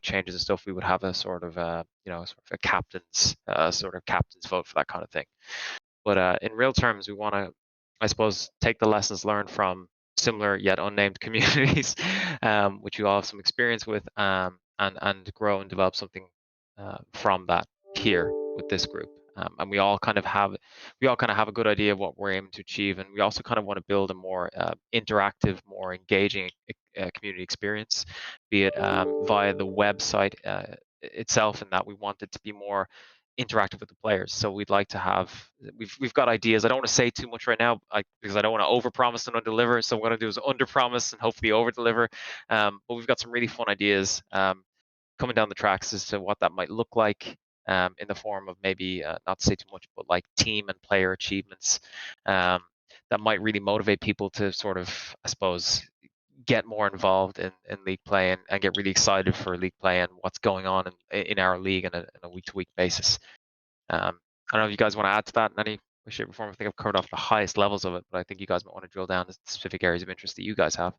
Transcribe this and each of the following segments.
make changes and stuff, we would have a sort of sort of a captain's vote for that kind of thing. But in real terms, we want to, I suppose, take the lessons learned from similar yet unnamed communities, which you all have some experience with, and grow and develop something from that here with this group. And we all kind of have a good idea of what we're aiming to achieve, and we also kind of want to build a more interactive, more engaging community experience, be it via the website itself, and that we want it to be more interactive with the players. So we'd like to have we've got ideas. I don't want to say too much right now, because I don't want to overpromise and underdeliver. So what I'm going to do is underpromise and hopefully overdeliver. But we've got some really fun ideas coming down the tracks as to what that might look like, in the form of maybe, not to say too much, but like team and player achievements, um, that might really motivate people to sort of, I suppose, get more involved in league play, and get really excited for league play and what's going on in our league on a week-to-week basis. I don't know if you guys want to add to that in any way, shape, or form. I think I've covered off the highest levels of it, but I think you guys might want to drill down to specific areas of interest that you guys have.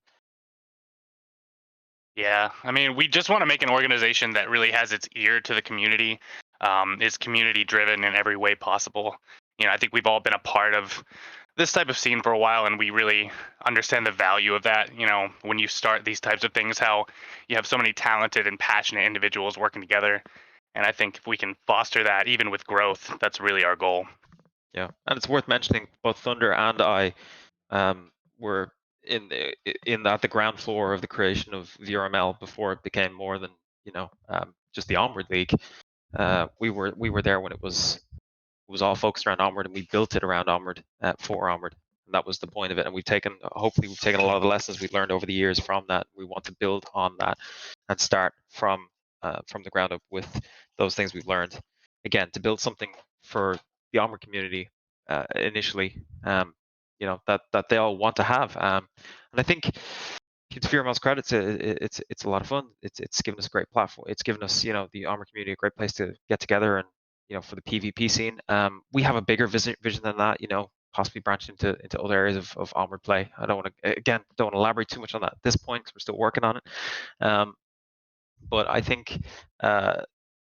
Yeah, I mean, we just want to make an organization that really has its ear to the community, is community driven in every way possible. I think we've all been a part of this type of scene for a while, and we really understand the value of that. When you start these types of things, how you have so many talented and passionate individuals working together. And I think if we can foster that, even with growth, that's really our goal. Yeah, and it's worth mentioning both Thunder and I were in at the ground floor of the creation of VRML before it became more than just the Onward League. We were there when it was all focused around Onward, and we built it around Onward, for Onward. And that was the point of it. And hopefully, we've taken a lot of the lessons we've learned over the years from that. We want to build on that and start from the ground up with those things we've learned. Again, to build something for the Onward community initially, that they all want to have. And I think, to Firma's credit, it's a lot of fun. It's given us a great platform. It's given us, the Armor community, a great place to get together, and for the PvP scene. We have a bigger vision than that. Possibly branch into other areas of Armored play. I don't want to elaborate too much on that at this point because we're still working on it. But I think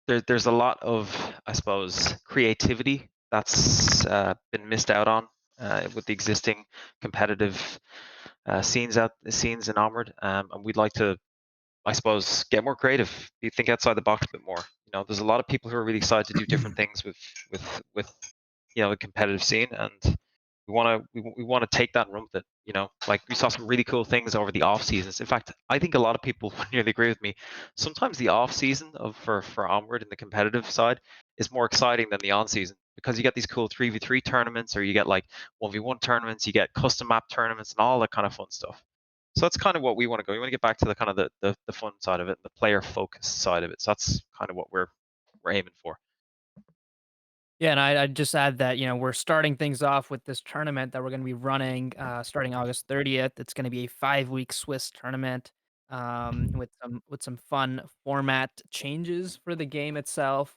there's a lot of, I suppose, creativity that's been missed out on with the existing competitive scenes in Armored, and we'd like to, I suppose, get more creative. You think outside the box a bit more. There's a lot of people who are really excited to do different things with the competitive scene, and we want to take that and run with it. Like we saw some really cool things over the off seasons. In fact, I think a lot of people nearly agree with me. Sometimes the off season for Onward in the competitive side is more exciting than the on season, because you get these cool 3v3 tournaments, or you get like 1v1 tournaments, you get custom map tournaments, and all that kind of fun stuff. So that's kind of what we want to go. We want to get back to the kind of the fun side of it, the player focused side of it. So that's kind of what we're aiming for. Yeah, and I'd just add that, we're starting things off with this tournament that we're gonna be running, starting August 30th. It's gonna be a 5-week Swiss tournament, with some fun format changes for the game itself.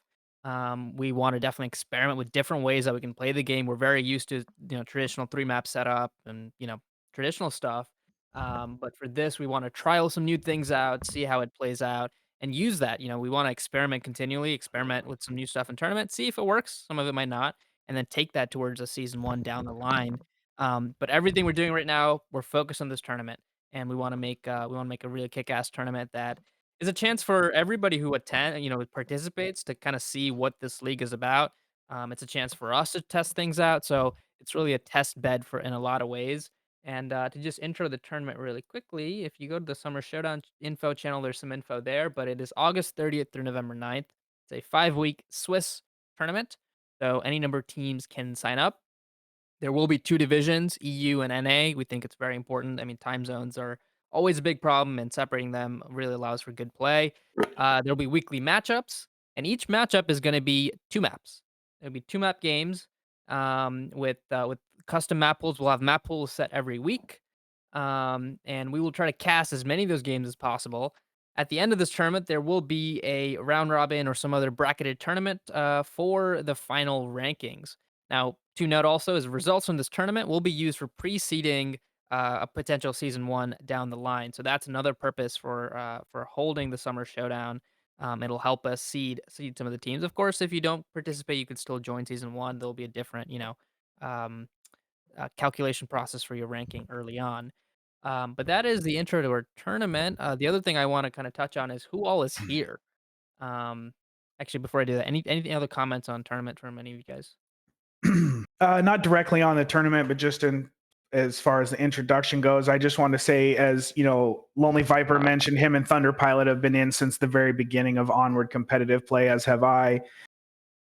We wanna definitely experiment with different ways that we can play the game. We're very used to, traditional 3-map setup and, traditional stuff. But for this, we wanna trial some new things out, see how it plays out, and use that. We want to experiment continually, experiment with some new stuff in tournament, see if it works. Some of it might not, and then take that towards a season one down the line. But everything we're doing right now, we're focused on this tournament, and we want to make a really kick-ass tournament that is a chance for everybody who who participates to kind of see what this league is about. It's a chance for us to test things out, so it's really a test bed for in a lot of ways. And to just intro the tournament really quickly, if you go to the Summer Showdown info channel, there's some info there, but it is August 30th through November 9th. It's a 5-week Swiss tournament, so any number of teams can sign up. There will be two divisions, EU and NA. We think it's very important. I mean, time zones are always a big problem, and separating them really allows for good play. There'll be weekly matchups, and each matchup is going to be two maps. There'll be two map games with custom map pools. We'll have map pools set every week, and we will try to cast as many of those games as possible. At the end of this tournament, there will be a round robin or some other bracketed tournament for the final rankings. Now, to note also is results from this tournament will be used for preceding a potential season one down the line. So that's another purpose for holding the Summer Showdown. It'll help us seed some of the teams. Of course, if you don't participate, you can still join season one. There'll be a different, um, calculation process for your ranking early on. But that is the intro to our tournament. The other thing I want to kind of touch on is who all is here. Um, Actually, before I do that, any other comments on tournament from any of you guys? Not directly on the tournament, but just in as far as the introduction goes, I just want to say, as you know, Lonely Viper mentioned, him and Thunder Pilot have been in since the very beginning of Onward competitive play, as have I.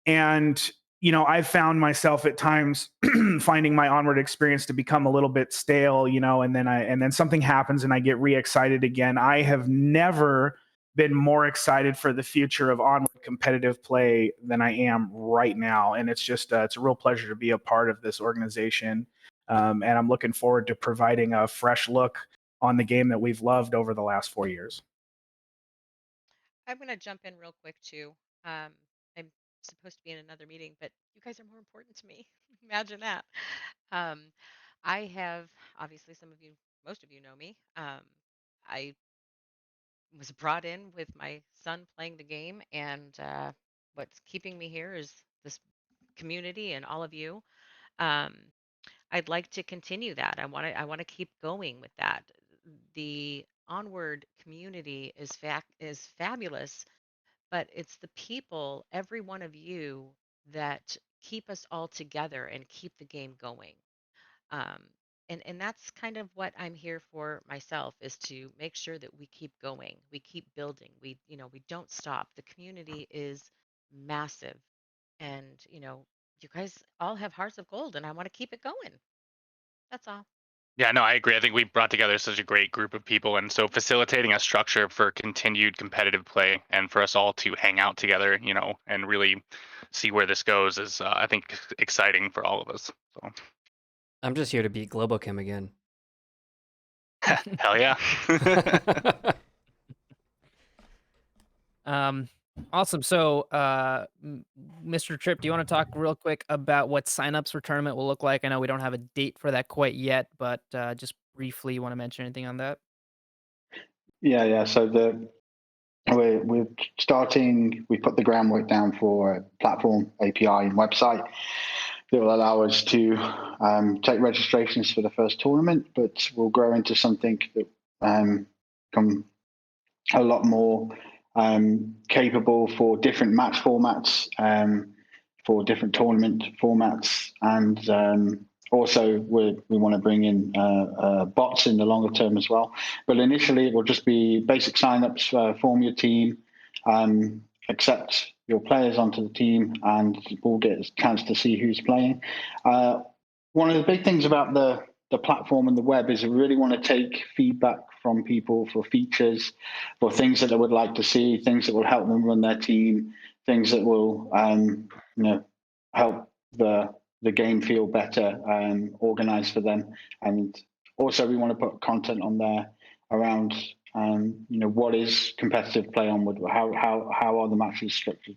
And I've found myself at times finding my Onward experience to become a little bit stale, and then something happens and I get re-excited again. I have never been more excited for the future of Onward competitive play than I am right now, and it's a real pleasure to be a part of this organization, and I'm looking forward to providing a fresh look on the game that we've loved over the last 4 years. I'm going to jump in real quick too. I'm supposed to be in another meeting, but you guys are more important to me. Imagine that. Um, I have obviously most of you know me. I was brought in with my son playing the game, and what's keeping me here is this community and all of you. Um, I'd like to continue that. I want to keep going with that. The Onward community is fabulous, but it's the people, every one of you, that keep us all together and keep the game going. Um, and that's kind of what I'm here for myself, is to make sure that we keep going, we keep building, we don't stop. The community is massive, and you guys all have hearts of gold, and I want to keep it going. That's all. Yeah, no, I agree. I think we brought together such a great group of people, and so facilitating a structure for continued competitive play and for us all to hang out together, and really see where this goes is, I think, exciting for all of us. So, I'm just here to beat Globochem again. hell yeah. Awesome. So, Mr. Tripp, do you want to talk real quick about what signups for tournament will look like? I know we don't have a date for that quite yet, but just briefly, you want to mention anything on that? Yeah. So we're starting. We put the groundwork down for a platform, API, and website that will allow us to take registrations for the first tournament, but we'll grow into something that become a lot more capable for different match formats, for different tournament formats, and also we want to bring in bots in the longer term as well. But initially, it will just be basic signups, form your team, accept your players onto the team, and we'll get a chance to see who's playing. One of the big things about the platform and the web is we really want to take feedback from people for features, for things that they would like to see, things that will help them run their team, things that will help the game feel better and organized for them. And also we want to put content on there around what is competitive play Onward, how are the matches structured,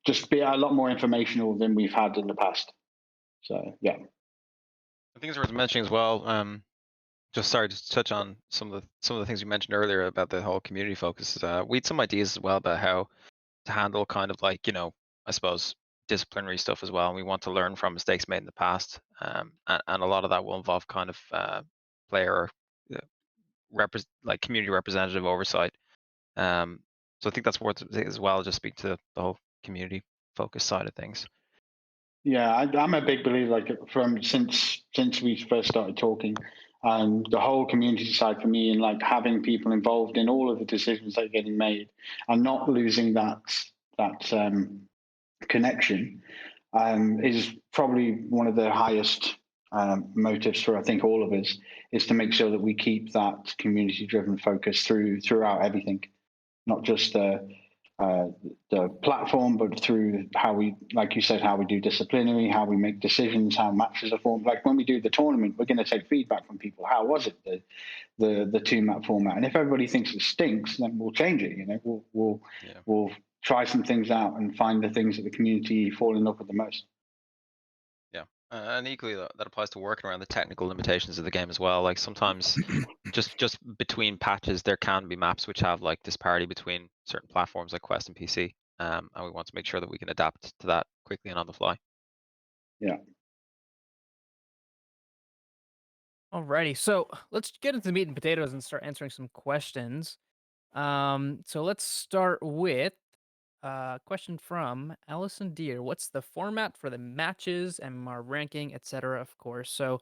just be a lot more informational than we've had in the past. So yeah. I think it's worth mentioning as well. Just sorry to touch on some of the things you mentioned earlier about the whole community focus. We had some ideas as well about how to handle kind of like I suppose disciplinary stuff as well. And we want to learn from mistakes made in the past, and a lot of that will involve kind of player like community representative oversight. So I think that's worth it as well. Just speak to the whole community focus side of things. Yeah, I'm a big believer. Like since we first started talking, the whole community side for me, and like having people involved in all of the decisions that are getting made, and not losing that connection, is probably one of the highest motives for I think all of us, is to make sure that we keep that community-driven focus throughout everything, not just the platform, but through how we, like you said, how we do disciplinary, how we make decisions, how matches are formed. Like when we do the tournament, we're going to take feedback from people. How was it, the two map format? And if everybody thinks it stinks, then we'll change it. We'll try some things out and find the things that the community fall in love with the most. Yeah, and equally that applies to working around the technical limitations of the game as well. Like sometimes just between patches, there can be maps which have like disparity between certain platforms like Quest and PC, and we want to make sure that we can adapt to that quickly and on the fly. Yeah. Alrighty, so let's get into the meat and potatoes and start answering some questions. So let's start with a question from Allison Deer. What's the format for the matches, MMR ranking, etc.? Of course. So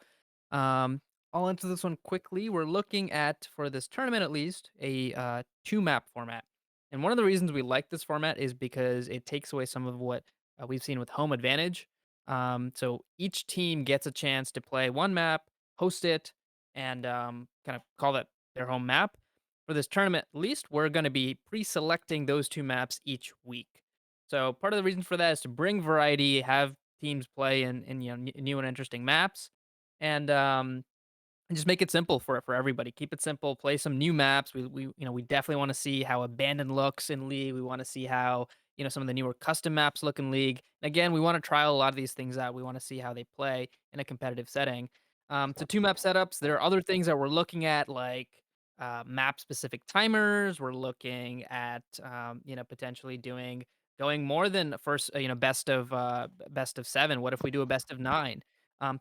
um, I'll answer this one quickly. We're looking at, for this tournament at least, a two map format. And one of the reasons we like this format is because it takes away some of what we've seen with home advantage. So each team gets a chance to play one map, host it, and kind of call that their home map. For this tournament, at least, we're going to be pre-selecting those two maps each week. So part of the reason for that is to bring variety, have teams play in new and interesting maps, and just make it simple for everybody. Keep it simple. Play some new maps. We definitely want to see how Abandoned looks in League. We want to see how some of the newer custom maps look in League. And again, we want to trial a lot of these things out. We want to see how they play in a competitive setting. So two map setups. There are other things that we're looking at, like map specific timers. We're looking at potentially going more than first best of 7. What if we do a best of 9?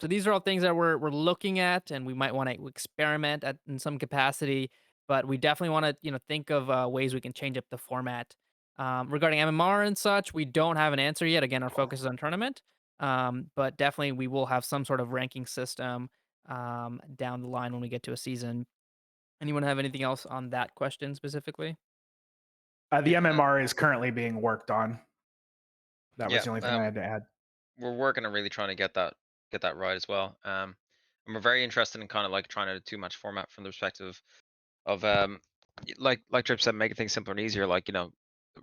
So these are all things that we're looking at, and we might want to experiment in some capacity. But we definitely want to think of ways we can change up the format. Regarding MMR and such, we don't have an answer yet. Again, our focus is on tournament, but definitely we will have some sort of ranking system down the line when we get to a season. Anyone have anything else on that question specifically? The MMR is currently being worked on. That was Yeah, the only thing I had to add. we're working on really trying to get that right as well. And we're very interested in kind of like trying to do match format from the perspective of like Trip said, making things simpler and easier. Like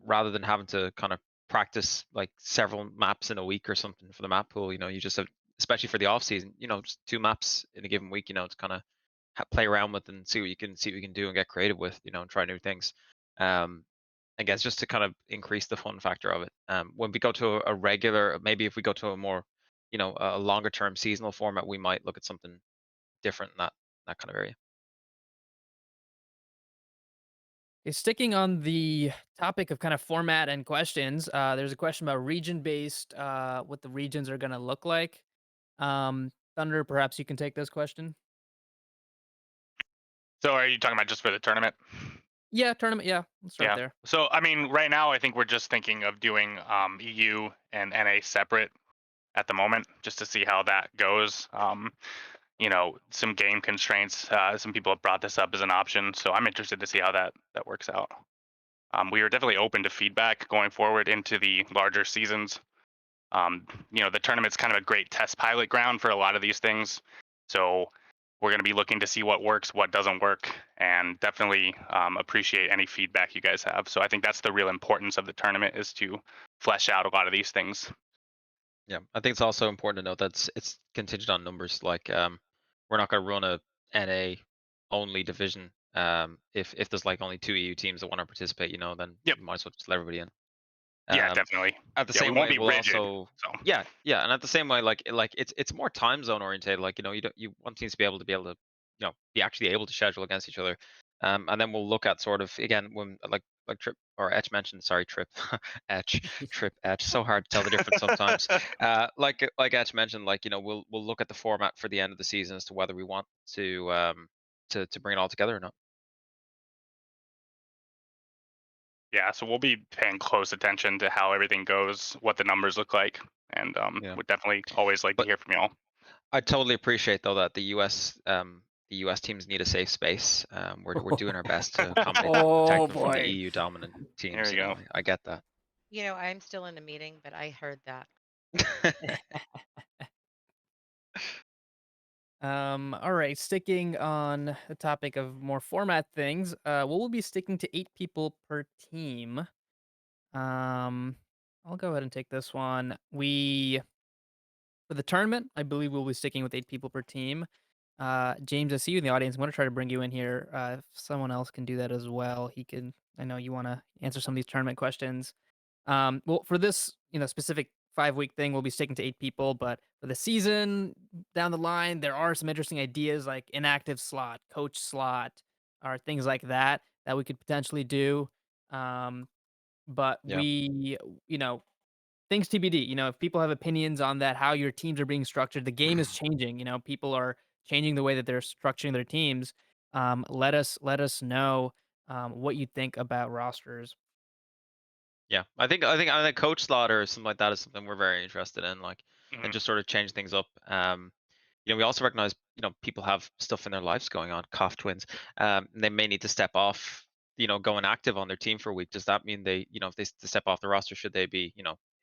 rather than having to kind of practice like several maps in a week or something for the map pool, you just have, especially for the off season, just 2 maps in a given week, to kind of play around with and see what you can do and get creative with, and try new things. I guess just to kind of increase the fun factor of it. When we go to a regular, maybe if we go to a more, a longer term seasonal format, we might look at something different in that kind of area. Okay, sticking on the topic of kind of format and questions, there's a question about region based, what the regions are going to look like. Thunder, perhaps you can take this question. So are you talking about just for the tournament? Yeah, tournament. Yeah, let's start Yeah. there. So I mean, right now I think we're just thinking of doing EU and NA separate at the moment, just to see how that goes. Some game constraints. Some people have brought this up as an option, so I'm interested to see how that works out. We are definitely open to feedback going forward into the larger seasons. The tournament's kind of a great test pilot ground for a lot of these things. So we're going to be looking to see what works, what doesn't work, and definitely appreciate any feedback you guys have. So I think that's the real importance of the tournament, is to flesh out a lot of these things. Yeah, I think it's also important to note that it's contingent on numbers. Like, we're not going to run a NA only division. If there's like only 2 EU teams that want to participate, then Yep. you might as well just let everybody in. Yeah, Um, definitely. At the Yeah, we same won't way, be we'll rigid. also So yeah, and at the same way, like it's more time zone oriented. Like you want teams to be able to be actually able to schedule against each other. And then we'll look at sort of again when like Trip or Etch mentioned. Sorry, Trip, Etch, Trip, Etch. So hard to tell the difference sometimes. Like Etch mentioned, like we'll look at the format for the end of the season as to whether we want to bring it all together or not. yeah, so we'll be paying close attention to how everything goes, what the numbers look like, and Yeah. would definitely always like to But hear from y'all. I totally appreciate though that the US teams need a safe space. We're doing our best to accommodate that and protect Oh them from the boy. EU dominant There teams. we go. I get that. I'm still in a meeting, but I heard that. All right, sticking on the topic of more format things, we'll be sticking to 8 people per team. I'll go ahead and take this one. For the tournament, I believe we'll be sticking with 8 people per team. James, I see you in the audience. I'm gonna try to bring you in here. If someone else can do that as well, he can. I know you want to answer some of these tournament questions. Well, for this, specific 5-week thing, we'll be sticking to 8 people. But for the season down the line, there are some interesting ideas like inactive slot, coach slot, or things like that we could potentially do. but Yeah. you know, things TBD. If people have opinions on that, how your teams are being structured, the game is changing. People are changing the way that they're structuring their teams. Let us know what you think about rosters. Yeah, I think coach slaughter or something like that is something we're very interested in, like, and Mhm. just sort of change things up. We also recognize, people have stuff in their lives going on, cough twins, and they may need to step off, going active on their team for a week. Does that mean they, if they step off the roster, should they be,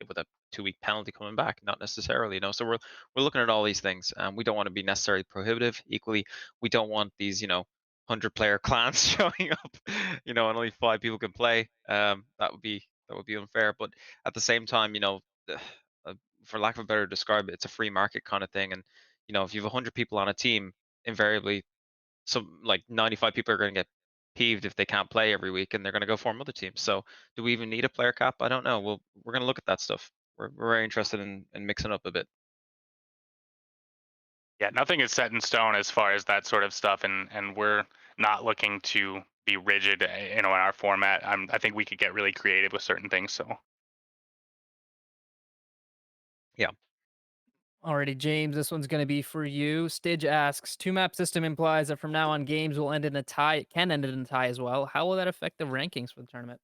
with a 2 week penalty coming back? Not necessarily, So we're looking at all these things. We don't want to be necessarily prohibitive. Equally, we don't want these, 100-player clans showing up, and only 5 people can play. That would be unfair. But at the same time, uh, for lack of a better describe it, it's a free market kind of thing. And if you have 100 people on a team, invariably, some like 95 people are going to get peeved if they can't play every week, and they're going to go form other teams. So, do we even need a player cap? I don't know. We're going to look at that stuff. We're very interested in mixing up a bit. Yeah, nothing is set in stone as far as that sort of stuff, and we're not looking to be rigid, in our format. I think we could get really creative with certain things. So Yeah. Alrighty, James, this one's going to be for you. Stidge asks, two map system implies that from now on games will end in a tie. It can end in a tie as well. How will that affect the rankings for the tournament?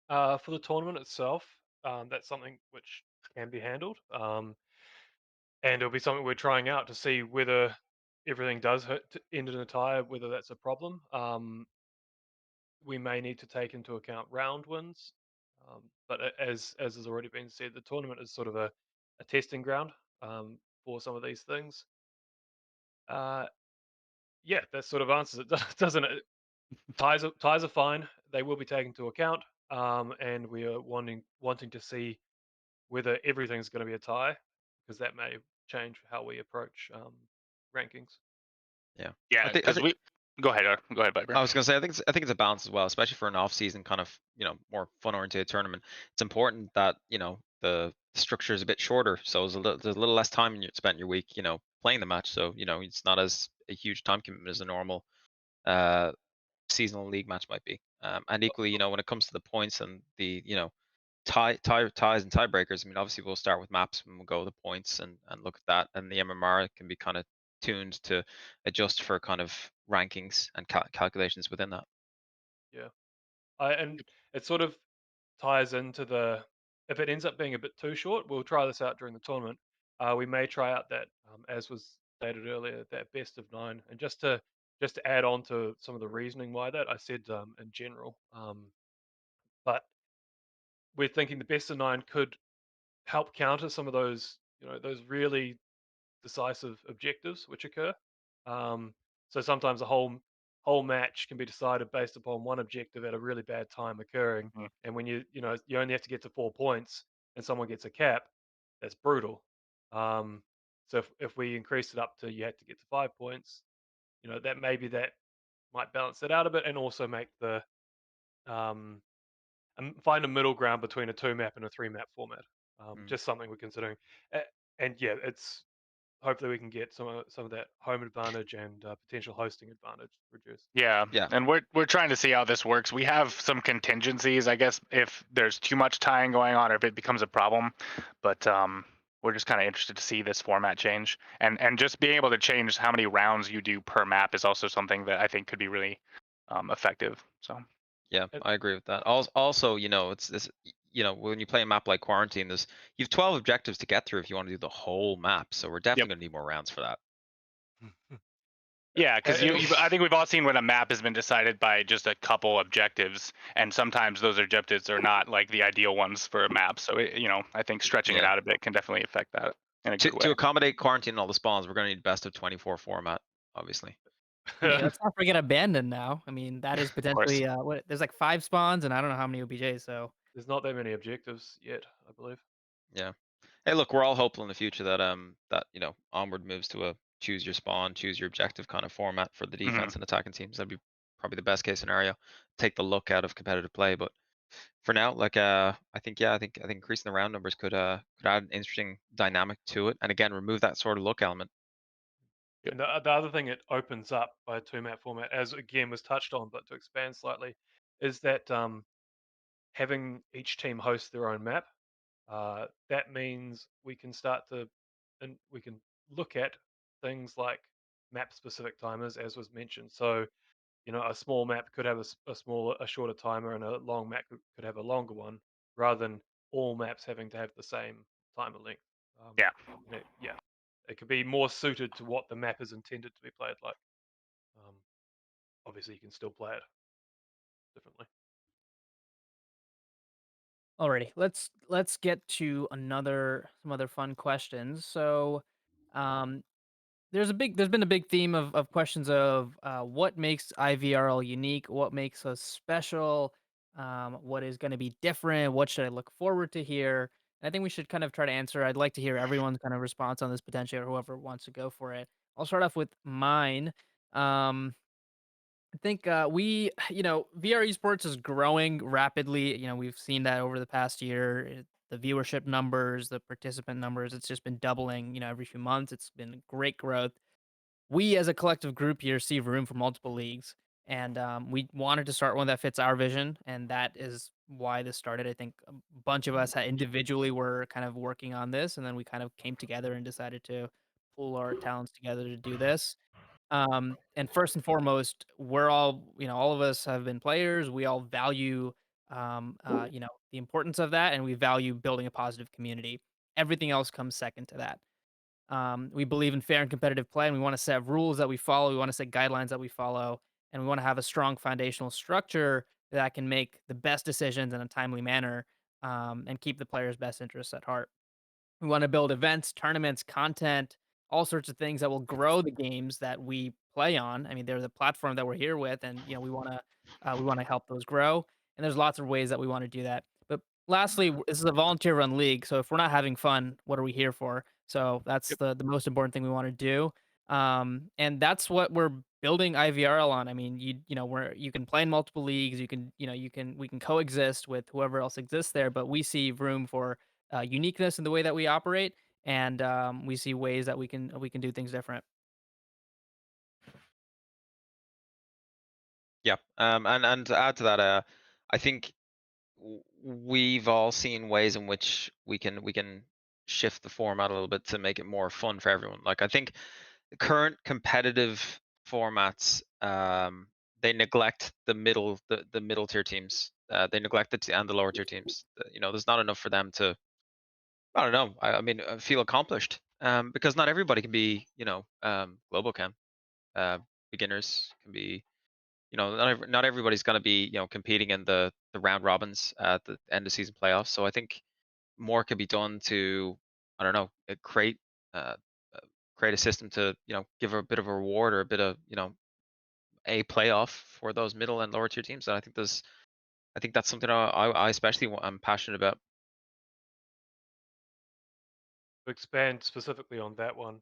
For the tournament itself, that's something which can be handled, and it'll be something we're trying out to see whether everything does end in a tie, whether that's a problem. We may need to take into account round wins, but as has already been said, the tournament is sort of a testing ground for some of these things. Uh, yeah, that sort of answers it, doesn't it? Ties are fine; they will be taken into account, and we are wanting to see whether everything's going to be a tie, because that may change how we approach rankings. Yeah. I yeah, think I because think we go ahead, Viper. I was gonna say I think it's a balance as well, especially for an off-season kind of more fun-oriented tournament. It's important that the structure is a bit shorter, so there's a little less time spent in your week, playing the match. So it's not as a huge time commitment as a normal uh, seasonal league match might be. And equally, when it comes to the points and the ties and tiebreakers, I mean, obviously we'll start with maps and we'll go with the points and look at that, and the MMR can be kind of tuned to adjust for kind of rankings and calculations within that. Yeah, and it sort of ties into the, if it ends up being a bit too short, we'll try this out during the tournament. We may try out that, as was stated earlier, that best of nine, and just to add on to some of the reasoning why that I said in general, but we're thinking the best of nine could help counter some of those, those really decisive objectives which occur. Um, so sometimes a whole match can be decided based upon one objective at a really bad time occurring, Mhm. and when you only have to get to 4 points and someone gets a cap, that's brutal. Um, so if we increase it up to you had to get to 5 points, that maybe that might balance it out a bit, and also make the um, and find a middle ground between a two map and a three map format. Mm. Just something we're considering. And yeah, it's hopefully we can get some of that home advantage and potential hosting advantage reduced. Yeah, Yeah, and we're trying to see how this works. We have some contingencies, I guess, if there's too much tying going on or if it becomes a problem. But we're just kind of interested to see this format change, and just being able to change how many rounds you do per map is also something that I think could be really effective. So yeah, And, I agree with that. Also, it's this, when you play a map like Quarantine, you have 12 objectives to get through if you want to do the whole map. So we're yep. definitely going to need more rounds for that. Yeah, because it'll, I think we've all seen when a map has been decided by just a couple objectives, and sometimes those objectives are not like the ideal ones for a map. So I think stretching it Yeah. out a bit can definitely affect that in a To good way. to accommodate Quarantine and all the spawns, we're going to need best of 24 format, obviously. Yeah, let's not forget abandoned now. I mean, that is Of course. potentially what there's like 5 spawns and I don't know how many OBJs. So there's not that many objectives yet, I believe. Yeah. Hey, look, we're all hopeful in the future that Onward moves to a choose your spawn, choose your objective kind of format for the Hmm. defense and attacking teams. That'd be probably the best case scenario. Take the look out of competitive play, but for now, like I think increasing the round numbers could add an interesting dynamic to it, and again remove that sort of look element. Yep. And the other thing it opens up by a two map format, as again was touched on, but to expand slightly, is that having each team host their own map, that means we can start to, and we can look at things like map specific timers, as was mentioned. So, a small map could have a shorter timer, and a long map could have a longer one, rather than all maps having to have the same timer length. Um, Yeah. yeah, it could be more suited to what the map is intended to be played like. Um, Obviously, you can still play it differently. Alrighty, let's get to some other fun questions. So, um, there's been a big theme of questions of what makes IVRL unique, what makes us special, what is going to be different, what should I look forward to here. And I think we should kind of try to answer. I'd like to hear everyone's kind of response on this potentially, or whoever wants to go for it. I'll start off with mine. I think VR esports is growing rapidly. We've seen that over the past year. The viewership numbers, the participant numbers, it's just been doubling, every few months. It's been great growth. We as a collective group here see room for multiple leagues. And we wanted to start one that fits our vision. And that is why this started. I think a bunch of us individually were kind of working on this. And then we kind of came together and decided to pull our talents together to do this. And first and foremost, we're all of us have been players. We all value, the importance of that, and we value building a positive community. Everything else comes second to that. We believe in fair and competitive play, and we want to set rules that we follow. We want to set guidelines that we follow, and we want to have a strong foundational structure that can make the best decisions in a timely manner, and keep the player's best interests at heart. We want to build events, tournaments, content, all sorts of things that will grow the games that we play on. I mean, they're the platform that we're here with, and we want to help those grow. And there's lots of ways that we want to do that. But lastly, this is a volunteer-run league, so if we're not having fun, what are we here for? So that's Yep. the most important thing we want to do. And that's what we're building IVRL on. I mean, you can play in multiple leagues. We can coexist with whoever else exists there, but we see room for uniqueness in the way that we operate, and we see ways that we can do things different. Yeah. And to add to that, I think we've all seen ways in which we can shift the format a little bit to make it more fun for everyone. Like I think the current competitive formats, they neglect the middle tier teams. They neglect and the lower tier teams. There's not enough for them to. I don't know. I mean, feel accomplished. Because not everybody can be, global cam. Uh, Beginners can be, not everybody's going to be, competing in the round robins at the end of season playoffs. So I think more can be done to, I don't know, uh, uh, create a system to, give a bit of a reward or a bit of, a playoff for those middle and lower tier teams. And I think that's something I especially I'm passionate about. To expand specifically on that one,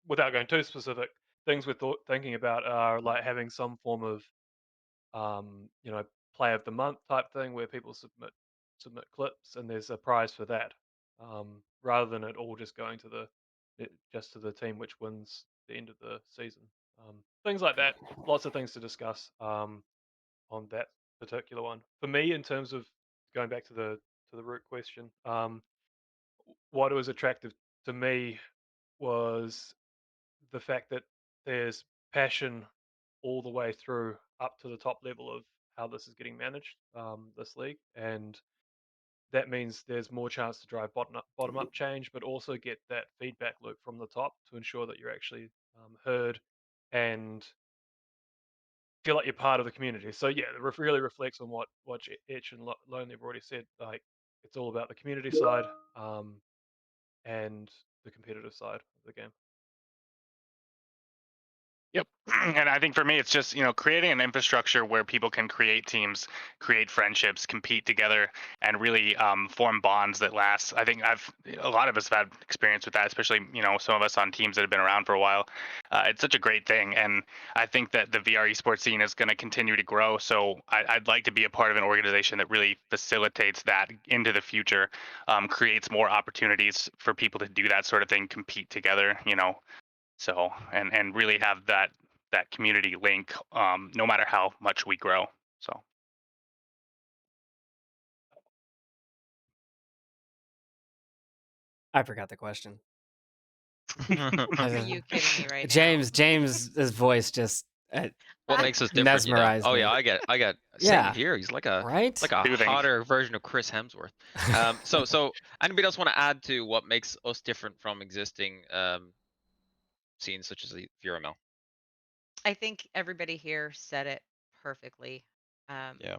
without going too specific, things we're thinking about are like having some form of play of the month type thing where people submit clips and there's a prize for that, rather than it all just going just to the team which wins the end of the season. Things like that. Lots of things to discuss on that particular one. For me, in terms of going back to the root question, what was attractive to me was the fact that there's passion all the way through up to the top level of how this is getting managed, this league, and that means there's more chance to drive bottom up change, but also get that feedback loop from the top to ensure that you're actually heard and feel like you're part of the community. So yeah, it really reflects on what Etch and Lonely have already said. Like it's all about the community side, and the competitive side of the game. Yep. And I think for me, it's just, creating an infrastructure where people can create teams, create friendships, compete together, and really form bonds that last. I think a lot of us have had experience with that, especially, some of us on teams that have been around for a while. It's such a great thing. And I think that the VR esports scene is going to continue to grow. So I'd like to be a part of an organization that really facilitates that into the future, creates more opportunities for people to do that sort of thing, compete together, so and really have that community link, no matter how much we grow. So I forgot the question. Are you kidding me right now? James's voice just What makes us different, you know? mesmerized Oh yeah, me. I get same Yeah, here. He's right? like a Soothing. hotter version of Chris Hemsworth. So anybody else want to add to what makes us different from existing scenes such as the VRML? I think everybody here said it perfectly. Um, Yeah.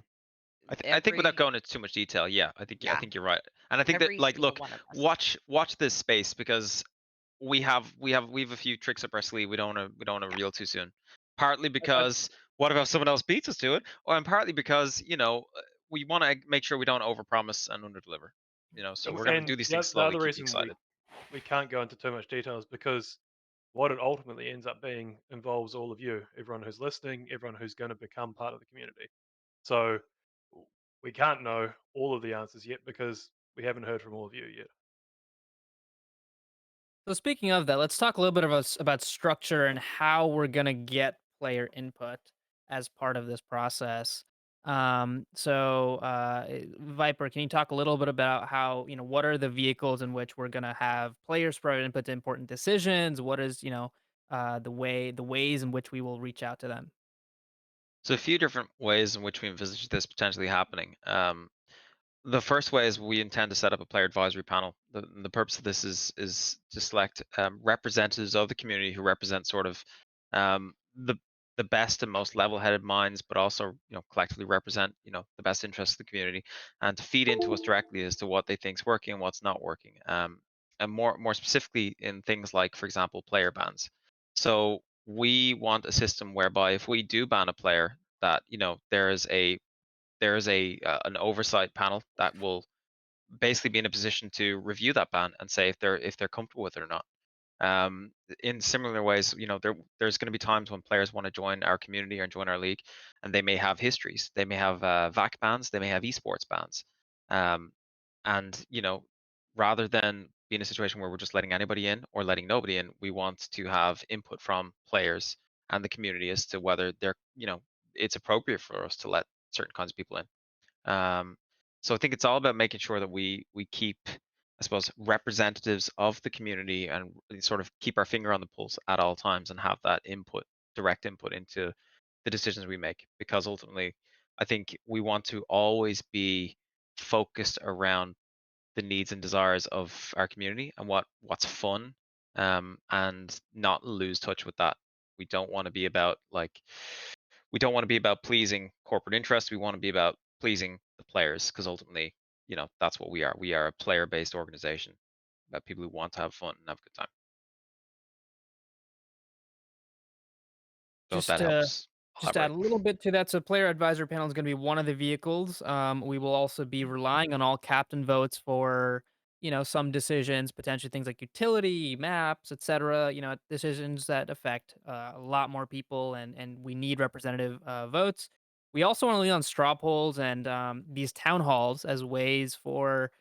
I think without every going into too much detail, yeah, I yeah, think you're right. And I think that every like single look, one of us. watch this space because we have a few tricks up our sleeve we don't want to Yeah. reveal too soon. Partly I, because what about someone else beats us to it? Or and partly because, we want to make sure we don't overpromise and underdeliver. So we're going to do and these the, things the slowly, other keep you reason excited. we can't go into too much detail is because what it ultimately ends up being involves all of you, everyone who's listening, everyone who's going to become part of the community. So we can't know all of the answers yet because we haven't heard from all of you yet. So speaking of that, let's talk a little bit about structure and how we're gonna get player input as part of this process. Viper, can you talk a little bit about how, what are the vehicles in which we're gonna have players provide input to important decisions? What is, the ways in which we will reach out to them? So a few different ways in which we envisage this potentially happening. The first way is we intend to set up a player advisory panel. The purpose of this is to select representatives of the community who represent sort of the best and most level-headed minds, but also collectively represent the best interests of the community, and to feed into us directly as to what they think is working and what's not working. And more specifically in things like, for example, player bans. So we want a system whereby if we do ban a player, that there is a an oversight panel that will basically be in a position to review that ban and say if they're comfortable with it or not. In similar ways, there's going to be times when players want to join our community or join our league, and they may have histories. They may have VAC bans. They may have esports bans. Um, and rather than be in a situation where we're just letting anybody in or letting nobody in, we want to have input from players and the community as to whether it's appropriate for us to let certain kinds of people in. Um, so I think it's all about making sure that we keep, I suppose, representatives of the community and really sort of keep our finger on the pulse at all times and have that input, direct input into the decisions we make. Because ultimately, I think we want to always be focused around the needs and desires of our community and what's fun, and not lose touch with that. We don't want to be about we don't want to be about pleasing corporate interests. We want to be about pleasing the players because ultimately, that's what we are. We are a player-based organization about people who want to have fun and have a good time. So if Just that to helps Just add elaborate. a little bit to that. So player advisor panel is going to be one of the vehicles. We will also be relying on all captain votes for, some decisions, potentially things like utility, maps, etc. Decisions that affect a lot more people, and we need representative votes. We also want to lean on straw polls and these town halls as ways for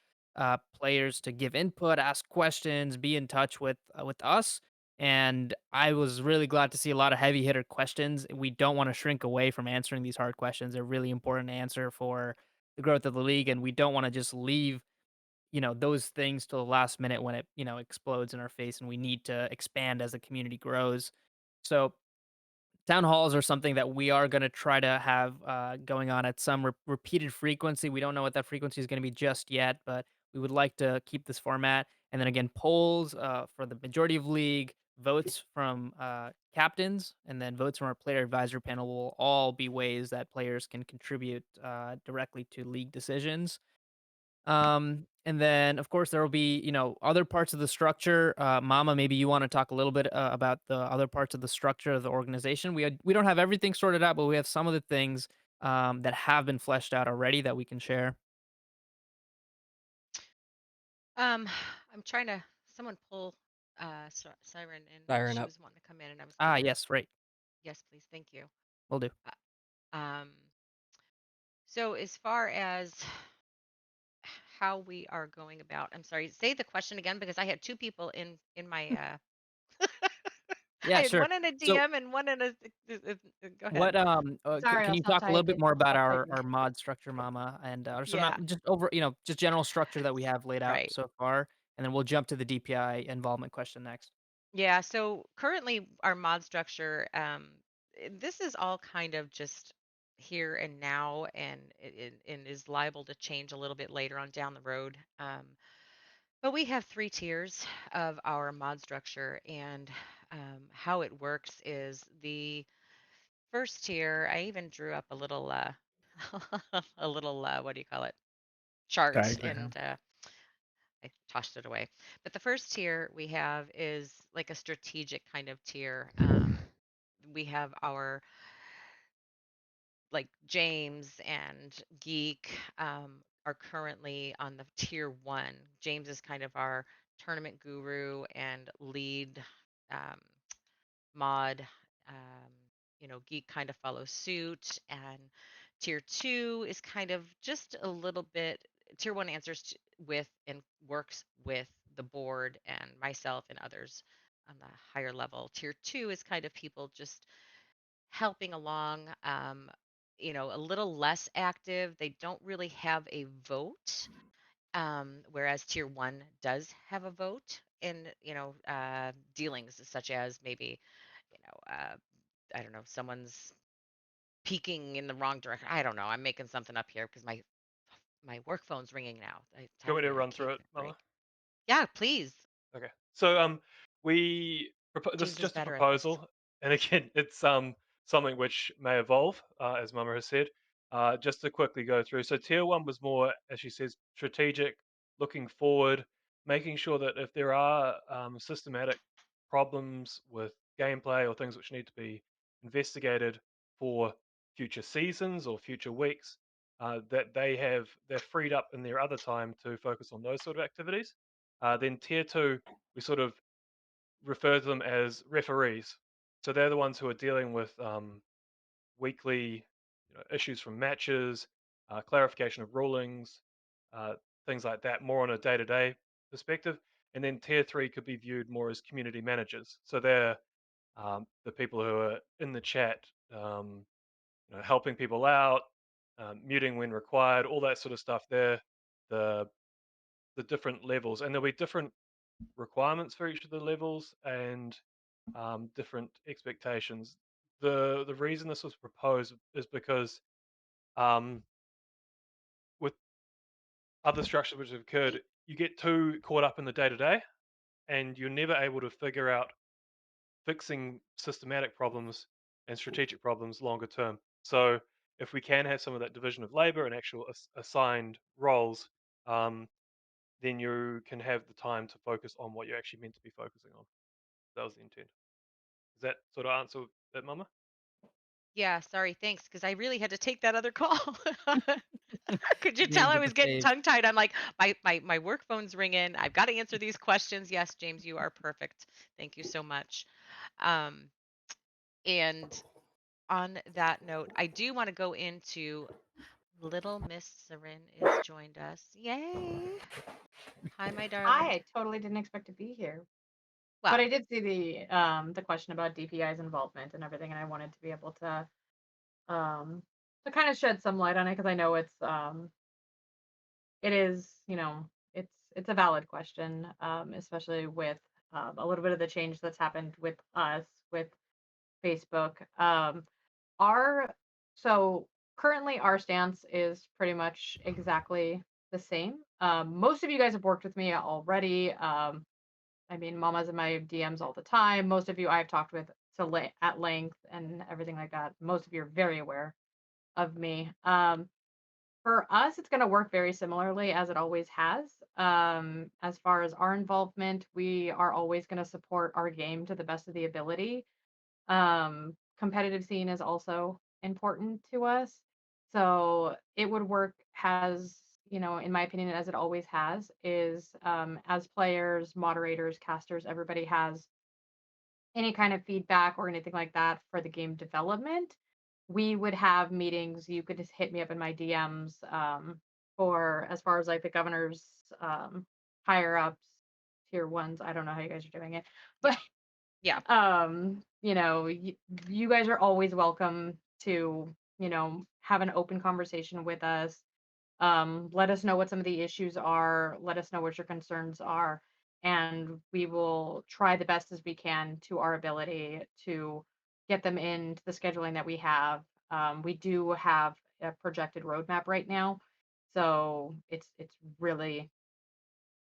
players to give input, ask questions, be in touch with us, and I was really glad to see a lot of heavy hitter questions. We don't want to shrink away from answering these hard questions. They're really important to answer for the growth of the league. And we don't want to just leave, those things till the last minute when it, explodes in our face and we need to expand as the community grows. So town halls are something that we are going to try to have going on at some repeated frequency. We don't know what that frequency is going to be just yet, but we would like to keep this format. And then again, polls for the majority of league, votes from captains, and then votes from our player advisor panel will all be ways that players can contribute directly to league decisions. And then of course there will be, other parts of the structure. Mama, maybe you want to talk a little bit about the other parts of the structure of the organization. We don't have everything sorted out, but we have some of the things that have been fleshed out already that we can share. Um, I'm trying to someone pull Siren, and Siren she up. was wanting to come in, and I was Ah, gonna yes, right. yes, please, thank you. We'll do. Um, so as far as how we are going about, I'm sorry, say the question again because I had two people in my I Yeah, had sure. one in a So DM and one in a go ahead. what Sorry, can I'll you stop talk a little bit typing. more about Stop our typing. mod structure, Mama, and or so not Yeah, just over, just general structure that we have laid out right. so far, and then we'll jump to the DPI involvement question next. Yeah, so currently our mod structure, this is all kind of just here and now, and and is liable to change a little bit later on down the road. But we have 3 tiers of our mod structure, and how it works is the first tier. I even drew up a little, a little, what do you call it? Chart, Diagram. and I tossed it away. But the first tier we have is like a strategic kind of tier. We have our, like, James and Geek, are currently on the tier 1. James is kind of our tournament guru and lead, um, mod. Um, Geek kind of follows suit, and tier 2 is kind of just a little bit. Tier 1 answers with and works with the board and myself and others on the higher level. Tier 2 is kind of people just helping along, a little less active. They don't really have a vote, whereas tier 1 does have a vote in, dealings such as maybe, I don't know, someone's peeking in the wrong direction. I don't know. I'm making something up here because my work phone's ringing now. It's Do you having want me to a run cake through it, Mama? break. Yeah, please. Okay. So this is James is just a better at this. proposal, and again, it's something which may evolve, as Mama has said. Just to quickly go through. So tier 1 was more, as she says, strategic, looking forward, making sure that if there are systematic problems with gameplay or things which need to be investigated for future seasons or future weeks, that they're freed up in their other time to focus on those sort of activities. Then tier 2, we sort of refer to them as referees. So they're the ones who are dealing with weekly issues from matches, clarification of rulings, uh, things like that, more on a day-to-day perspective. And then tier 3 could be viewed more as community managers. So they're the people who are in the chat, helping people out, muting when required, all that sort of stuff. They're the different levels, and there'll be different requirements for each of the levels and different expectations. The reason this was proposed is because um, with other structures which have occurred, you get too caught up in the day to day, and you're never able to figure out fixing systematic problems and strategic problems longer term. So if we can have some of that division of labor and actual assigned roles, um, then you can have the time to focus on what you're actually meant to be focusing on. That was the intent. Does that sort of answer that, Mama? Yeah, sorry, thanks, because I really had to take that other call. Could you tell James I with was the getting save. tongue-tied? I'm like, my work phone's ringing. I've got to answer these questions. Yes, James, you are perfect. Thank you so much. Um, and on that note, I do want to go into little Miss Sarin is joined us. Yay. Hi, my darling. I totally didn't expect to be here, Well, but I did see the question about DPI's involvement and everything, and I wanted to be able to kind of shed some light on it because I know it is, it's a valid question, especially with a little bit of the change that's happened with us with Facebook. Our so currently our stance is pretty much exactly the same. Most of you guys have worked with me already. I mean, Mama's in my DMs all the time. Most of you I've talked with at length and everything like that. Most of you are very aware of me. For us, it's going to work very similarly as it always has. As far as our involvement, we are always going to support our game to the best of the ability. Competitive scene is also important to us. So it would work as, in my opinion, as it always has, is as players, moderators, casters, everybody has any kind of feedback or anything like that for the game development. We would have meetings. You could just hit me up in my DMs for as far as like the governor's higher ups, tier ones. I don't know how you guys are doing it, but yeah. you guys are always welcome to, have an open conversation with us. Let us know what some of the issues are. Let us know what your concerns are, and we will try the best as we can to our ability to get them into the scheduling that we have. We do have a projected roadmap right now, so it's really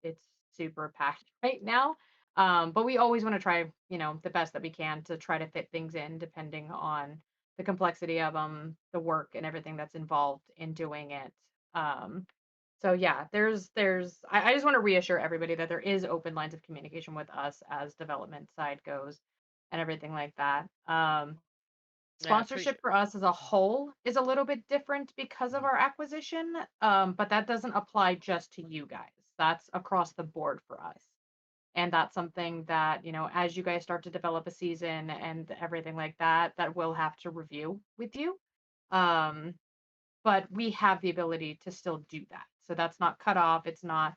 it's super packed right now. But we always want to try, the best that we can to try to fit things in depending on the complexity of them, the work and everything that's involved in doing it. Um, so yeah, I just want to reassure everybody that there is open lines of communication with us as development side goes and everything like that. Yeah, I appreciate. Sponsorship for us as a whole is a little bit different because of our acquisition, but that doesn't apply just to you guys. That's across the board for us. And that's something that, as you guys start to develop a season and everything like that, that we'll have to review with you. Um, but we have the ability to still do that. So that's not cut off. It's not,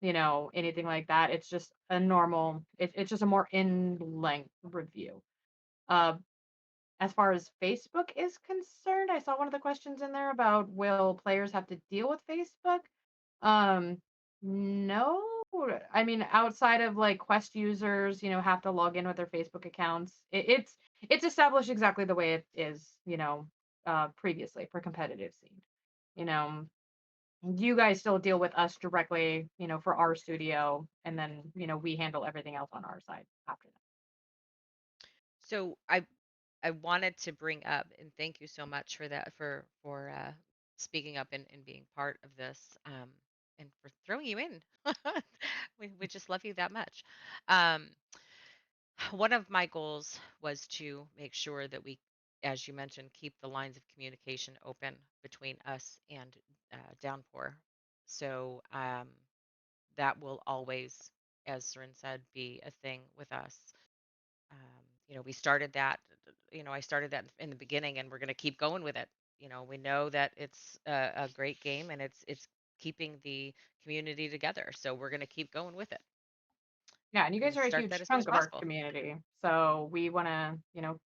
anything like that. It's just a normal, it's just a more in length review. Uh, as far as Facebook is concerned, I saw one of the questions in there about will players have to deal with Facebook? Um, no. I mean, outside of like Quest users, have to log in with their Facebook accounts. It's established exactly the way it is, previously for competitive scene. You know, you guys still deal with us directly, for our studio, and then, we handle everything else on our side after that. So I wanted to bring up, and thank you so much for that, for speaking up and being part of this, and for throwing you in. We just love you that much. Um, one of my goals was to make sure that we, as you mentioned, keep the lines of communication open between us and Downpour. So that will always, as Seren said, be a thing with us. We started that, I started that in the beginning, and we're going to keep going with it. We know that it's a great game, and it's keeping the community together. So we're going to keep going with it Yeah, and you guys and are a start that huge as soon as chunk of our possible. community. So we want to,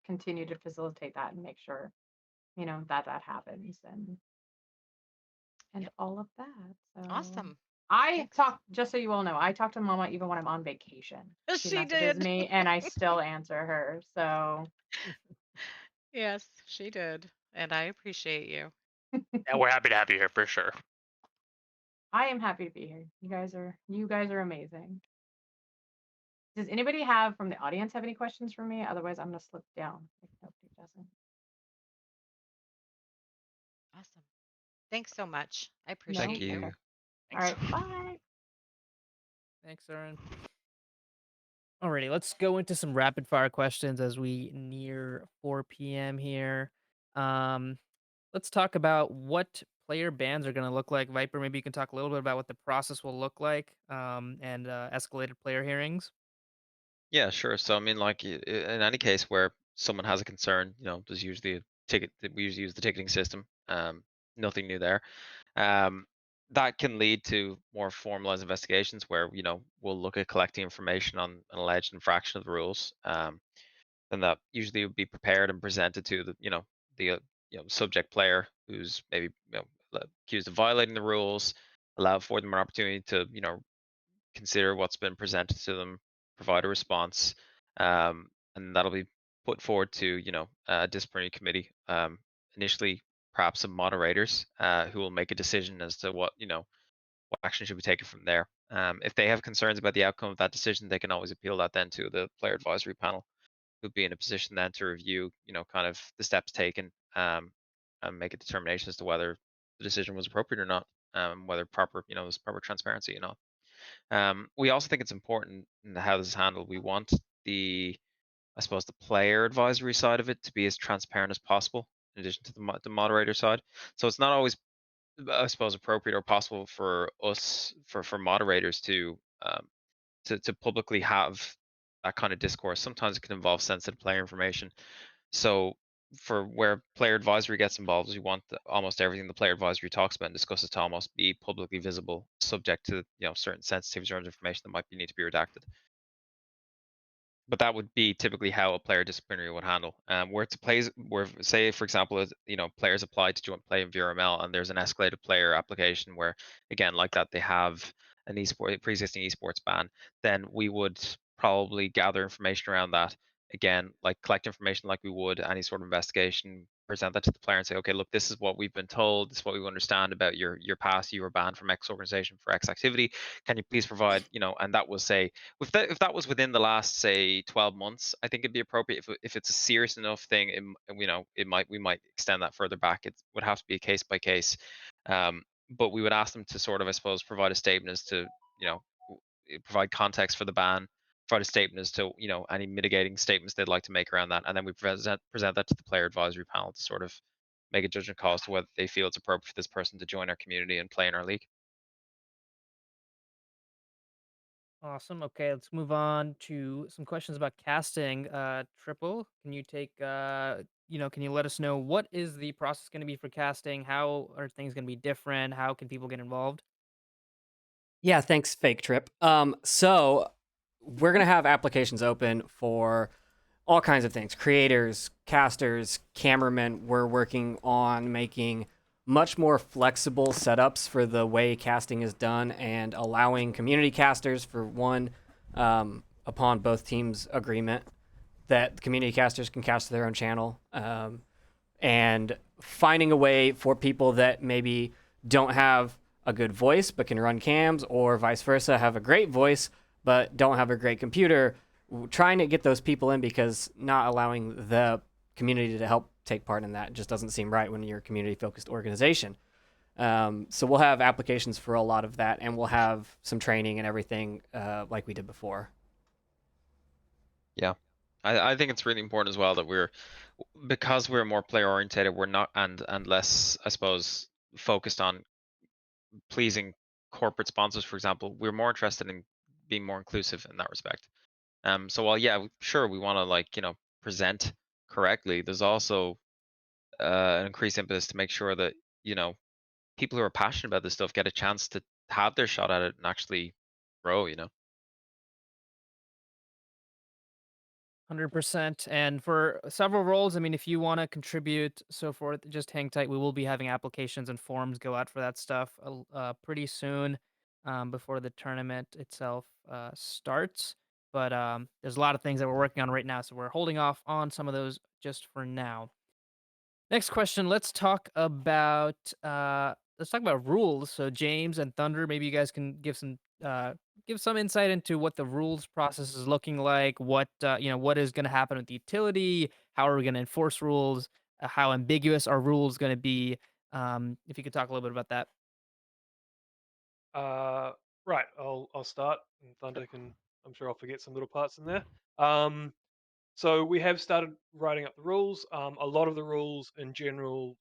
continue to facilitate that and make sure, that happens and Yep. all of that. So Awesome. I Thanks. talk, just so you all know, I talk to Mama even when I'm on vacation. She She messages did. me and I still answer her. So Yes, she did. And I appreciate you. Yeah, we're happy to have you here for sure. I am happy to be here. You guys are amazing. Does anybody from the audience have any questions for me? Otherwise, I'm gonna slip down if nobody doesn't. Awesome. Thanks so much. I No? appreciate you. Okay. you. All right. Bye. Thanks, Aaron. Alrighty, let's go into some rapid fire questions as we near 4 p.m. here. Let's talk about what player bans are going to look like. Viper, maybe you can talk a little bit about what the process will look like, and escalated player hearings. Yeah, sure. So I mean, like in any case where someone has a concern, there's usually a ticket. We usually use the ticketing system. Nothing new there. That can lead to more formalized investigations where we'll look at collecting information on an alleged infraction of the rules. And that usually would be prepared and presented to the subject player who's maybe accused of violating the rules. Allow for them an opportunity to consider what's been presented to them, provide a response, and that'll be put forward to a disciplinary committee. Initially, perhaps some moderators who will make a decision as to what action should be taken from there. If they have concerns about the outcome of that decision, they can always appeal that then to the player advisory panel, who'd be in a position then to review kind of the steps taken, and make a determination as to whether the decision was appropriate or not, whether proper there's proper transparency. We also think it's important in how this is handled. We want I suppose, the player advisory side of it to be as transparent as possible, in addition to the moderator side. So it's not always, I suppose, appropriate or possible for us, for moderators to publicly have that kind of discourse. Sometimes it can involve sensitive player information. So for where player advisory gets involved, we want almost everything the player advisory talks about and discusses to almost be publicly visible, subject to certain sensitivities or information that might need to be redacted. but that would be typically how a player disciplinary would handle. Where it's plays, where say for example, players apply to join play in VRML, and there's an escalated player application where, again, like that, they have an pre-existing esports ban, then we would probably gather information around that. Again, like collect information like we would any sort of investigation, present that to the player and say, okay, look, this is what we've been told, this is what we understand about your past. You were banned from X organization for X activity. Can you please provide, and that will say, if that was within the last, say, 12 months, I think it'd be appropriate. If it's a serious enough thing, we might extend that further back. It would have to be a case by case. But we would ask them to sort of, I suppose, provide a statement as to, provide context for the ban, provide a statement as to, any mitigating statements they'd like to make around that, and then we present that to the player advisory panel to sort of make a judgment call as to whether they feel it's appropriate for this person to join our community and play in our league. Awesome. Okay, let's move on to some questions about casting. Triple, can you take can you let us know what is the process going to be for casting? How are things going to be different? How can people get involved? Yeah, thanks, Fake Trip. So we're gonna have applications open for all kinds of things: creators, casters, cameramen. We're working on making much more flexible setups for the way casting is done, and allowing community casters, for one, upon both teams' agreement, that community casters can cast to their own channel, and finding a way for people that maybe don't have a good voice but can run cams, or vice versa, have a great voice but don't have a great computer, trying to get those people in, because not allowing the community to help take part in that just doesn't seem right when you're a community focused organization. So we'll have applications for a lot of that, and we'll have some training and everything, like we did before. Yeah, I think it's really important as well that because we're more player oriented, we're not and less, I suppose, focused on pleasing corporate sponsors, for example. We're more interested in being more inclusive in that respect. So while, yeah, sure, we want to, like, present correctly, there's also an increased impetus to make sure that, people who are passionate about this stuff get a chance to have their shot at it and actually grow. 100%. And for several roles, I mean, if you want to contribute, so forth, just hang tight. We will be having applications and forms go out for that stuff pretty soon, before the tournament itself starts. But there's a lot of things that we're working on right now, so we're holding off on some of those just for now. Next question. Let's talk about rules. So James and Thunder, maybe you guys can give some insight into what the rules process is looking like. What is going to happen with the utility? How are we going to enforce rules? How ambiguous are rules going to be? If you could talk a little bit about that. Right, I'll start, and Thunder can. I'm sure I'll forget some little parts in there. Um, so we have started writing up the rules. A lot of the rules in general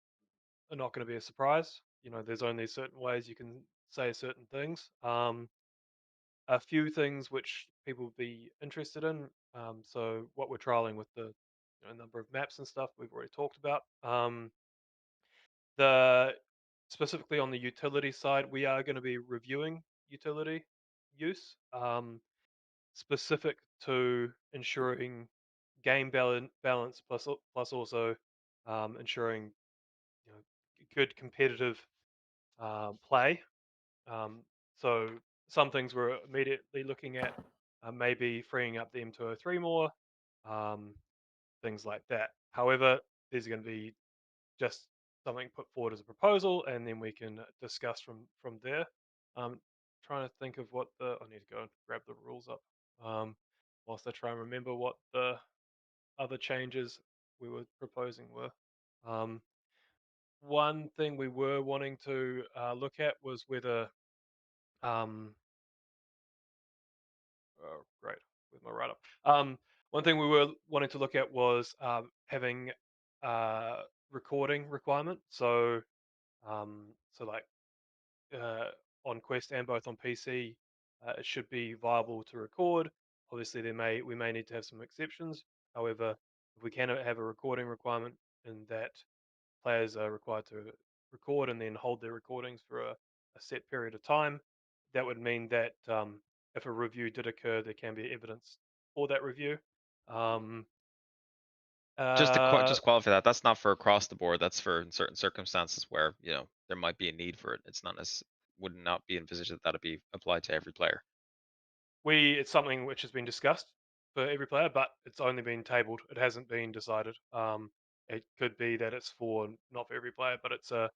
are not going to be a surprise. There's only certain ways you can say certain things. A few things which people would be interested in. So what we're trialing with the number of maps and stuff we've already talked about. The Specifically on the utility side, we are going to be reviewing utility use, specific to ensuring game balance, plus also ensuring good competitive play. Um, so some things we're immediately looking at, maybe freeing up the M203 more, um, things like that. However, there's going to be just something put forward as a proposal, and then we can discuss from there. Trying to think of what I need to go and grab the rules up, whilst I try and remember what the other changes we were proposing were. Um, One thing we were wanting to look at was whether um, oh, great, with my write up. One thing we were wanting to look at was having recording requirement. So like uh, on Quest and both on PC, it should be viable to record. Obviously, we may need to have some exceptions. However, if we can have a recording requirement, in that players are required to record and then hold their recordings for a set period of time, that would mean that if a review did occur, there can be evidence for that review. Um, Just to uh, just qualify that, that's not for across the board. That's for in certain circumstances where there might be a need for it. It's not would not be envisaged that that'd be applied to every player. it's something which has been discussed for every player, but it's only been tabled. It hasn't been decided. It could be that it's for not for every player, but it's a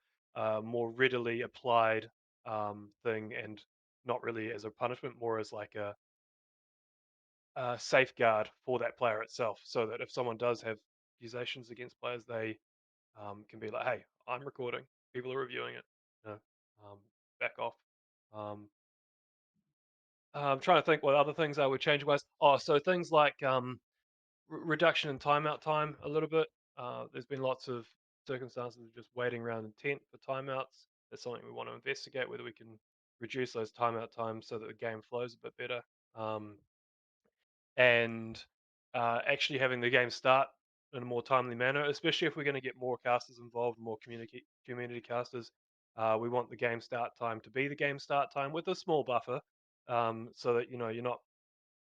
more readily applied thing, and not really as a punishment, more as like a safeguard for that player itself, so that if someone does have accusations against players, they can be like, "Hey, I'm recording. People are reviewing it. You know, back off." Um, I'm trying to think what other things I would change was. Oh, so things like reduction in timeout time a little bit. There's been lots of circumstances of just waiting around in tent for timeouts. That's something we want to investigate, whether we can reduce those timeout times so that the game flows a bit better. Um, and actually having the game start in a more timely manner, especially if we're going to get more casters involved, more community casters. We want the game start time to be the game start time with a small buffer, so that you're not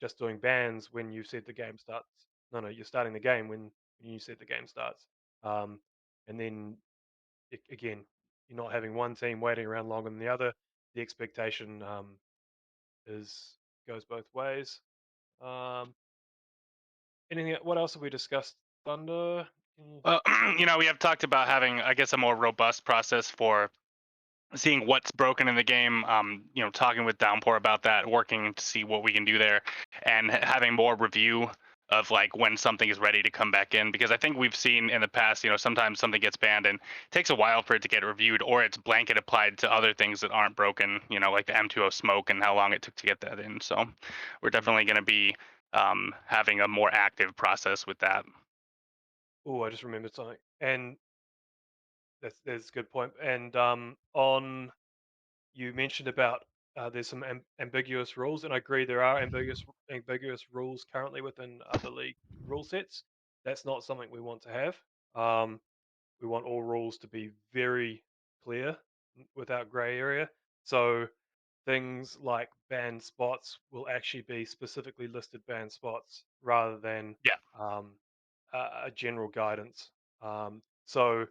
just doing bans when you said the game starts. No, you're starting the game when you said the game starts. Um, and then again, you're not having one team waiting around longer than the other. The expectation is goes both ways. Um, anything? What else have we discussed? Thunder. Well, we have talked about having, I guess, a more robust process for seeing what's broken in the game. Talking with Downpour about that, working to see what we can do there, and having more review of like when something is ready to come back in. Because I think we've seen in the past, sometimes something gets banned and it takes a while for it to get reviewed, or it's blanket applied to other things that aren't broken. Like the M2O smoke and how long it took to get that in. So we're definitely going to be having a more active process with that. Oh, I just remembered something, and that's a good point. And on you mentioned about there's some ambiguous rules, and I agree there are ambiguous rules currently within the league rule sets. That's not something we want to have. Um, we want all rules to be very clear without grey area. So things like banned spots will actually be specifically listed banned spots rather than Yeah. um, a general guidance. So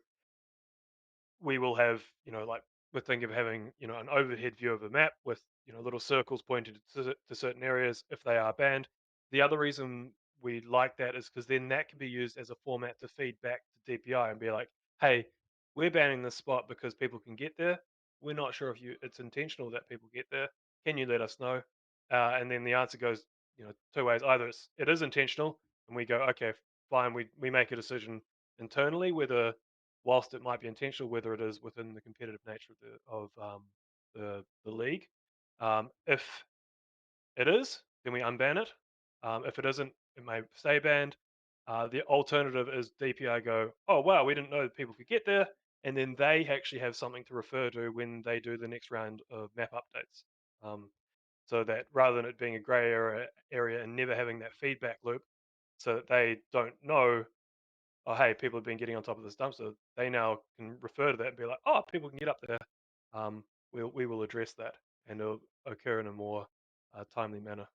we will have, like we're thinking of having, an overhead view of a map with, little circles pointed to certain areas if they are banned. The other reason we like that is because then that can be used as a format to feed back to DPI and be like, hey, we're banning this spot because people can get there. We're not sure if it's intentional that people get there. Can you let us know? And then the answer goes, two ways. Either it is intentional, and we go, okay, fine. We make a decision internally whether whilst it might be intentional, whether it is within the competitive nature of the league. If it is, then we unban it. If it isn't, it may stay banned. The alternative is DPI go, oh wow, we didn't know that people could get there, and then they actually have something to refer to when they do the next round of map updates. So that rather than it being a grey area and never having that feedback loop, so that they don't know, oh, hey, people have been getting on top of this dumpster. They now can refer to that and be like, oh, people can get up there. We will address that, and it'll occur in a more timely manner.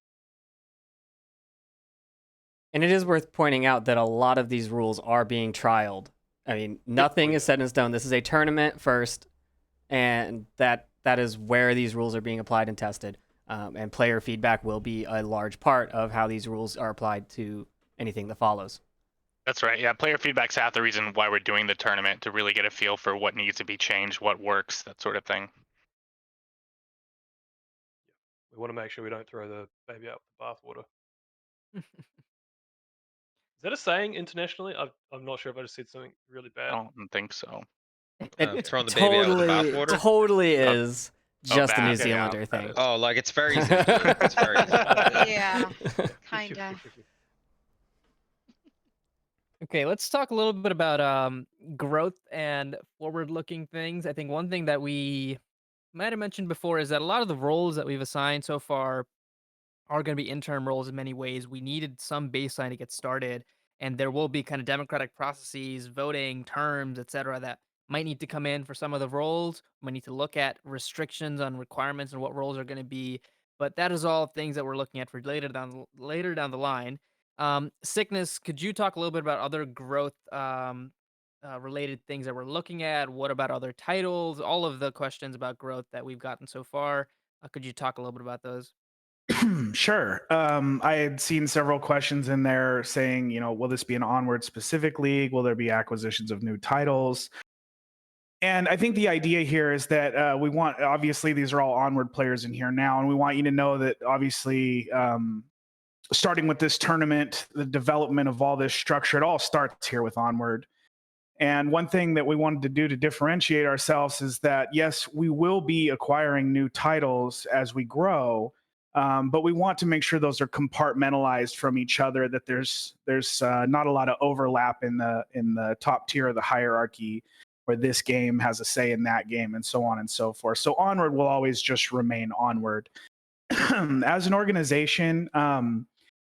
And it is worth pointing out that a lot of these rules are being trialed. I mean, nothing is set in stone. This is a tournament first, and that is where these rules are being applied and tested. And player feedback will be a large part of how these rules are applied to anything that follows. That's right. Yeah, player feedback's half the reason why we're doing the tournament, to really get a feel for what needs to be changed, what works, that sort of thing. We want to make sure we don't throw the baby out with the bathwater. Is that a saying internationally? I'm not sure if I just said something really bad. I don't think so. Throwing the baby out with the bathwater? Totally is just a New that, Zealander yeah, thing. Oh, like it's very easy to do. It's very easy to do. Yeah, kinda. Okay, let's talk a little bit about growth and forward-looking things. I think one thing that we might have mentioned before is that a lot of the roles that we've assigned so far are going to be interim roles in many ways. We needed some baseline to get started, and there will be kind of democratic processes, voting, terms, etc., that might need to come in for some of the roles. We need to look at restrictions on requirements and what roles are going to be. But that is all things that we're looking at for later down the line. Sickness, could you talk a little bit about other growth related things that we're looking at? What about other titles? All of the questions about growth that we've gotten so far. Could you talk a little bit about those? Sure. I had seen several questions in there saying, will this be an Onward specific league? Will there be acquisitions of new titles? And I think the idea here is that we want, obviously, these are all Onward players in here now, and we want you to know that obviously, starting with this tournament, the development of all this structure, it all starts here with Onward. And one thing that we wanted to do to differentiate ourselves is that, yes, we will be acquiring new titles as we grow, but we want to make sure those are compartmentalized from each other. That there's not a lot of overlap in the top tier of the hierarchy, where this game has a say in that game, and so on and so forth. So Onward will always just remain Onward. As an organization,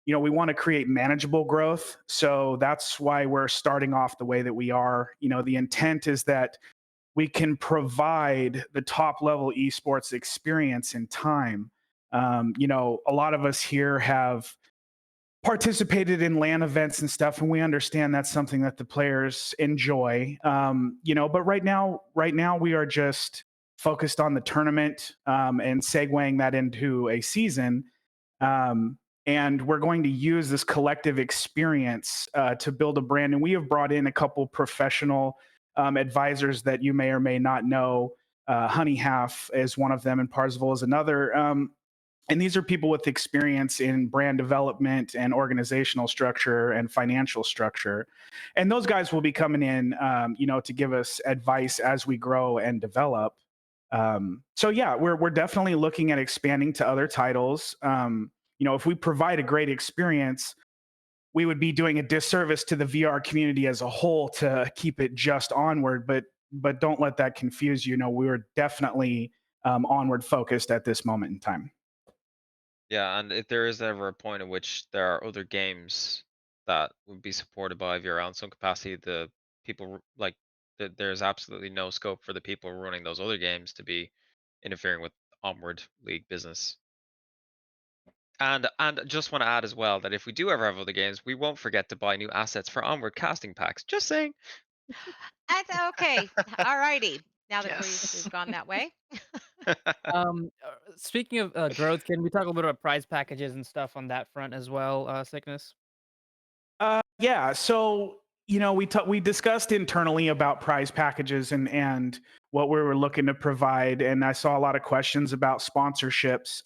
we want to create manageable growth. So that's why we're starting off the way that we are. The intent is that we can provide the top level esports experience in time. A lot of us here have participated in LAN events and stuff, and we understand that's something that the players enjoy. But right now we are just focused on the tournament, and segueing that into a season. And we're going to use this collective experience to build a brand. And we have brought in a couple professional advisors that you may or may not know. Honey Half is one of them, and Parzival is another. And these are people with experience in brand development and organizational structure and financial structure. And those guys will be coming in, to give us advice as we grow and develop. So yeah, we're definitely looking at expanding to other titles. If we provide a great experience, we would be doing a disservice to the VR community as a whole to keep it just Onward. But don't let that confuse you. We're definitely Onward focused at this moment in time. Yeah, and if there is ever a point in which there are other games that would be supported by IVRL in some capacity, the people there's absolutely no scope for the people running those other games to be interfering with Onward League business. And just want to add as well that if we do ever have other games, we won't forget to buy new assets for Onward casting packs. Just saying. That's okay. All righty. Now that Yes. we've gone that way. Speaking of growth, can we talk a little bit about prize packages and stuff on that front as well, Sickness? Yeah. So we discussed internally about prize packages and what we were looking to provide, and I saw a lot of questions about sponsorships.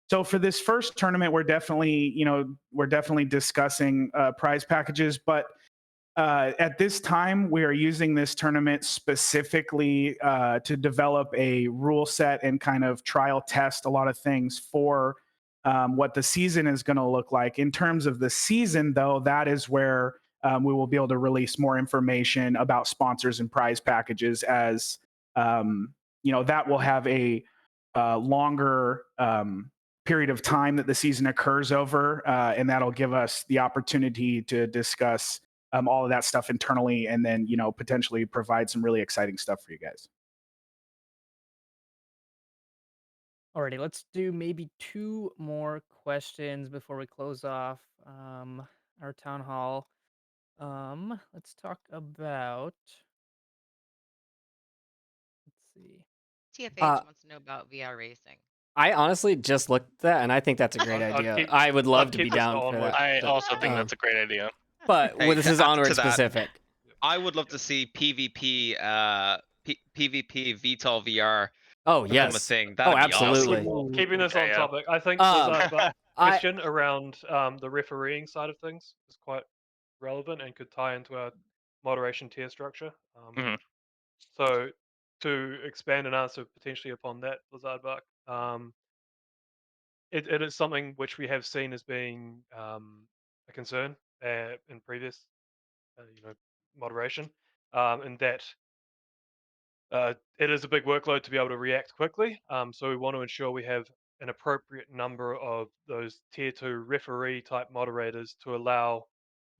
So for this first tournament, we're definitely discussing prize packages, but at this time, we are using this tournament specifically to develop a rule set and kind of trial test a lot of things for what the season is going to look like. In terms of the season, though, that is where we will be able to release more information about sponsors and prize packages, as that will have a longer period of time that the season occurs over, and that'll give us the opportunity to discuss all of that stuff internally, and then potentially provide some really exciting stuff for you guys. Alrighty, let's do maybe two more questions before we close off our town hall. Let's talk about. Let's see. TFH wants to know about VR racing. I honestly just looked at that, and I think that's a great I'd idea. keep- I would love I'd to keep be this down for Onward. that. I but, also think that's a great idea. But Hey, this to is add Onward to that, specific. I would love to see PvP PvP VTOL VR Oh become a yes. thing. Oh, That'd be awesome. absolutely. Keeping this on Yeah. topic, I think Um, there's a I question around the refereeing side of things is quite relevant and could tie into our moderation tier structure. Mhm. So to expand and answer potentially upon that, Blizzardbuck, it is something which we have seen as being a concern in previous, moderation, and that it is a big workload to be able to react quickly. So we want to ensure we have an appropriate number of those tier two referee type moderators to allow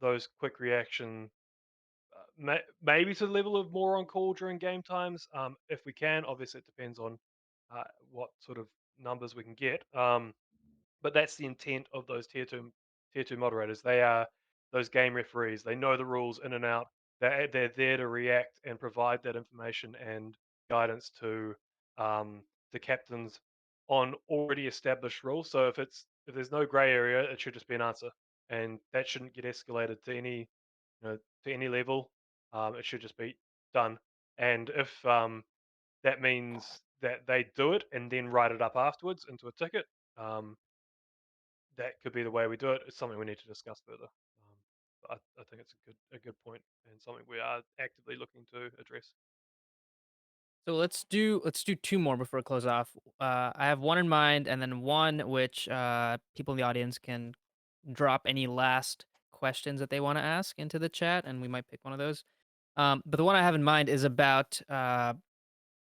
those quick reaction, maybe to the level of more on call during game times, if we can. Obviously, it depends on what sort of numbers we can get. But that's the intent of those tier two tier 2 moderators. They are those game referees. They know the rules in and out. They're there to react and provide that information and guidance to the captains on already established rules. So if there's no gray area, it should just be an answer, and that shouldn't get escalated to any level. It should just be done. And if that means that they do it and then write it up afterwards into a ticket, that could be the way we do it. It's something we need to discuss further. I think it's a good point and something we are actively looking to address. So let's do two more before we close off. I have one in mind, and then one which people in the audience can drop any last questions that they want to ask into the chat, and we might pick one of those. But the one I have in mind is about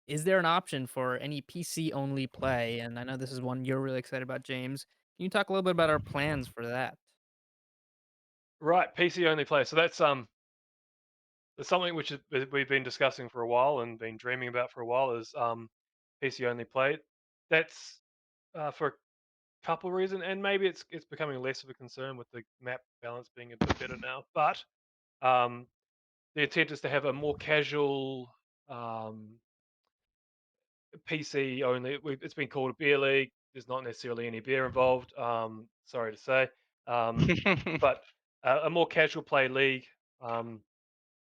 is there an option for any PC only play? And I know this is one you're really excited about, James. Can you talk a little bit about our plans for that? Right, PC only play. So that's something which we've been discussing for a while and been dreaming about for a while is PC only play. That's for a couple of reasons, and maybe it's becoming less of a concern with the map balance being a bit better now. But um, the intent is to have a more casual PC only. It's been called a beer league. There's not necessarily any beer involved. Sorry to say, but a more casual play league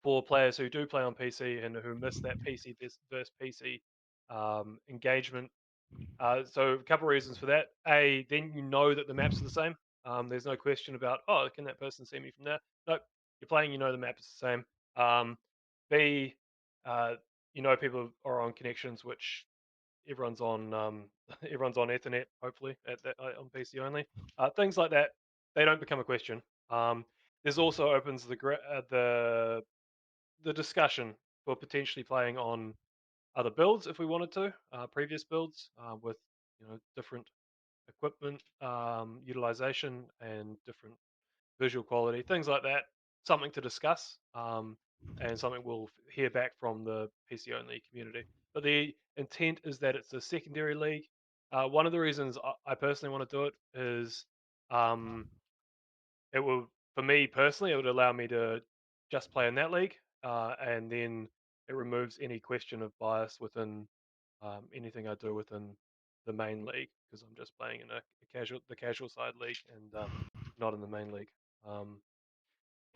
for players who do play on PC and who miss that PC versus PC engagement. So a couple of reasons for that. A, then you know that the maps are the same. There's no question about, oh, can that person see me from there? Nope, you're playing, you know the map is the same. B, people are on connections which everyone's on everyone's on Ethernet, hopefully on PC only. Things like that, they don't become a question. There's also opens the discussion for potentially playing on other builds if we wanted to, previous builds with different equipment utilization and different visual quality, things like that. Something to discuss, and something we'll hear back from the PC only community. But the intent is that it's a secondary league. One of the reasons I personally want to do it is um, it will, for me personally, it would allow me to just play in that league, and then it removes any question of bias within anything I do within the main league because I'm just playing in the casual side league and not in the main league.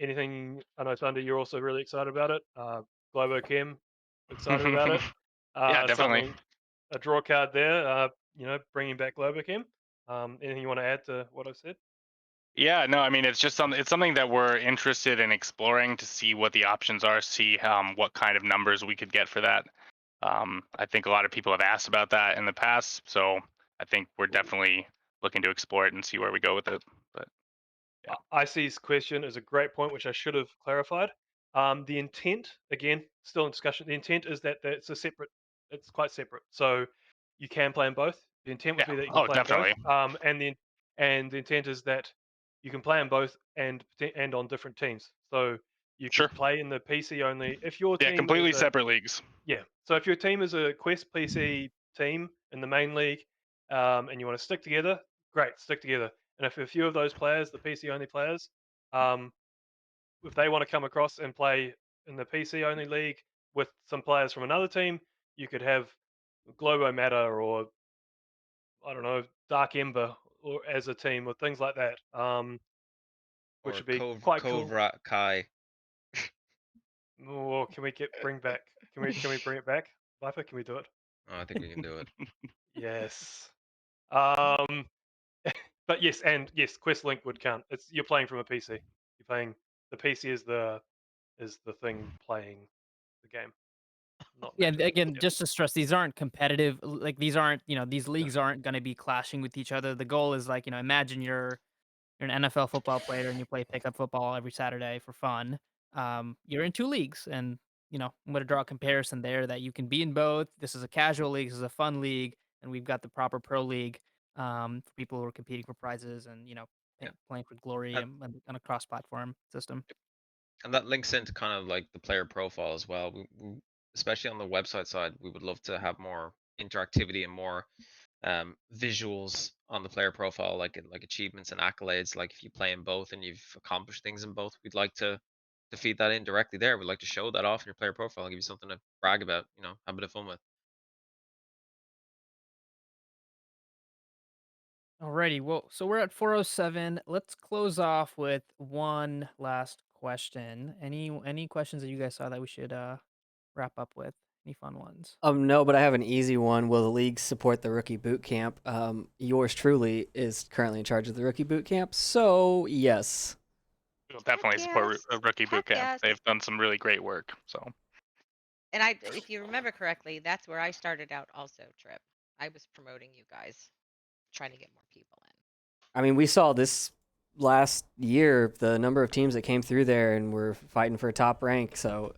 Anything? I know Thunder, you're also really excited about it. Globo Chem, excited about it. Yeah, definitely. Something, a draw card there. Bringing back Globo Chem. Anything you want to add to what I've said? Yeah, no, I mean it's just something that we're interested in exploring to see what the options are, see what kind of numbers we could get for that. I think a lot of people have asked about that in the past, so I think we're definitely looking to explore it and see where we go with it. But yeah. IC's question is a great point, which I should have clarified. The intent, again, still in discussion. The intent is that it's quite separate. So you can play in both. The intent would Yeah. be that you can Oh, play definitely. in both. And the intent is that you can play in both and on different teams. So you Sure. could play in the PC only if your Yeah, team completely is separate leagues. yeah. So if your team is a Quest PC team in the main league, and you want to stick together, great, stick together. And if a few of those players, the PC only players, um, if they want to come across and play in the PC only league with some players from another team, you could have Globo Matter or I don't know Dark Ember or as a team or things like that, which Or would be Cove quite cool. Kai. Or can we bring back? Can we bring it back? Viper, can we do it? Oh, I think we can do it. Yes. But yes, Quest Link would count. You're playing from a PC. You're playing the PC is the thing playing the game. Not Yeah, necessarily. again, Yeah. just to stress, these aren't competitive. Like these aren't, these leagues aren't going to be clashing with each other. The goal is like, imagine you're an NFL football player and you play pickup football every Saturday for fun. You're in two leagues, and I'm going to draw a comparison there that you can be in both. This is a casual league, this is a fun league, and we've got the proper pro league for people who are competing for prizes and Yeah. playing for glory And, and on a cross-platform system. and that links into kind of like the player profile as well. Especially on the website side, we would love to have more interactivity and more visuals on the player profile, like achievements and accolades. Like if you play in both and you've accomplished things in both, we'd like to feed that in directly there. We'd like to show that off in your player profile, give you something to brag about, have a bit of fun with. Alrighty, well, so we're at 4:07. Let's close off with one last question. Any questions that you guys saw that we should wrap up with? Any fun ones? No, but I have an easy one. Will the league support the rookie boot camp? Yours truly is currently in charge of the rookie boot camp, so yes. We'll definitely support yes. a rookie boot Heck camp. yes. They've done some really great work. So, And if you remember correctly, that's where I started out also, Trip. I was promoting you guys, trying to get more people in. I mean, we saw this last year, the number of teams that came through there and were fighting for a top rank. So,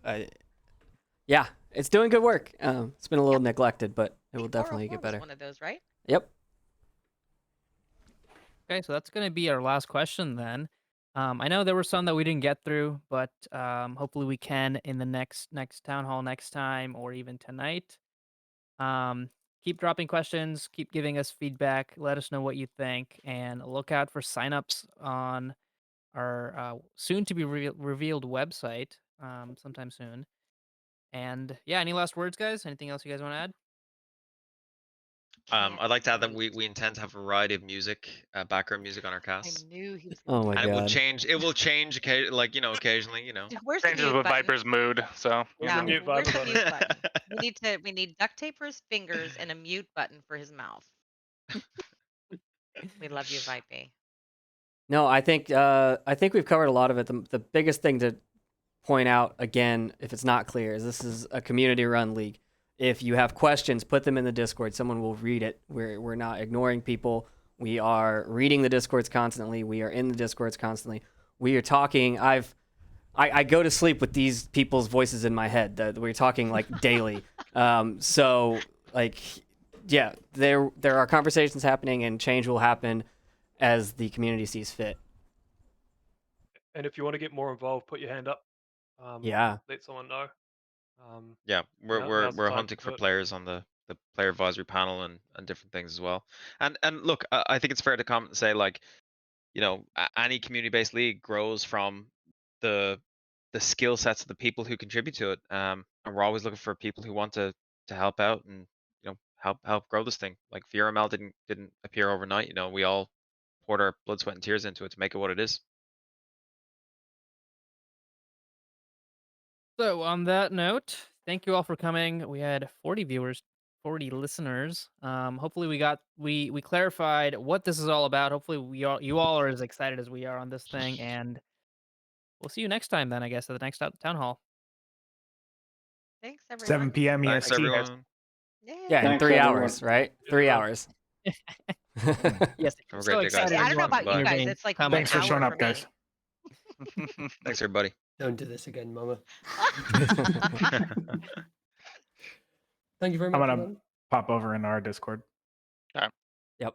yeah, it's doing good work. It's been a little neglected, but it will definitely get better. One of those, right? Yep. Okay, so that's going to be our last question then. I know there were some that we didn't get through, but hopefully we can in the next town hall next time or even tonight. Keep dropping questions, keep giving us feedback, let us know what you think, and look out for signups on our soon to be revealed website sometime soon. And yeah, any last words, guys? Anything else you guys want to add? I'd like to add that we intend to have a variety of music, background music on our I cast. knew he was. Oh my And god. it will change occasionally. Where's the changes mute with button? Viper's mood. So, Where's the Yeah, mute where's Viper the button? mute button? We need duct tape for his fingers and a mute button for his mouth. We love you, Vipe. No, I think we've covered a lot of it. The biggest thing to point out again, if it's not clear, is this is a community-run league. If you have questions, put them in the Discord. Someone will read it. We're not ignoring people. We are reading the Discords constantly. We are in the Discords constantly. We are talking. I go to sleep with these people's voices in my head. We're talking like daily. So like, yeah, there are conversations happening, and change will happen as the community sees fit. And if you want to get more involved, put your hand up. Yeah. Let someone know. Yeah, we're now's the time hunting to for do it. players on the player advisory panel and different things as well. And look, I think it's fair to comment and say, like, any community-based league grows from the skill sets of the people who contribute to it. And we're always looking for people who want to help out and help grow this thing. Like VRML didn't appear overnight. We all poured our blood, sweat, and tears into it to make it what it is. So on that note, thank you all for coming. We had 40 viewers, 40 listeners. Hopefully we clarified what this is all about. Hopefully you all are as excited as we are on this thing, and we'll see you next time then, I guess, at the next town hall. Thanks, everyone. 7 p.m. Thanks, EST. everyone. Yeah, in Thanks, 3 everyone. hours, right? Cheers, 3 everyone. hours. Yes, Have a so great day, guys. excited. I don't know everyone about for you guys. being It's like coming. Thanks for an showing hour up, for me. guys. Thanks, everybody. Don't do this again, Mama. Thank you very I'm much. gonna everyone. pop over in our Discord. Yep.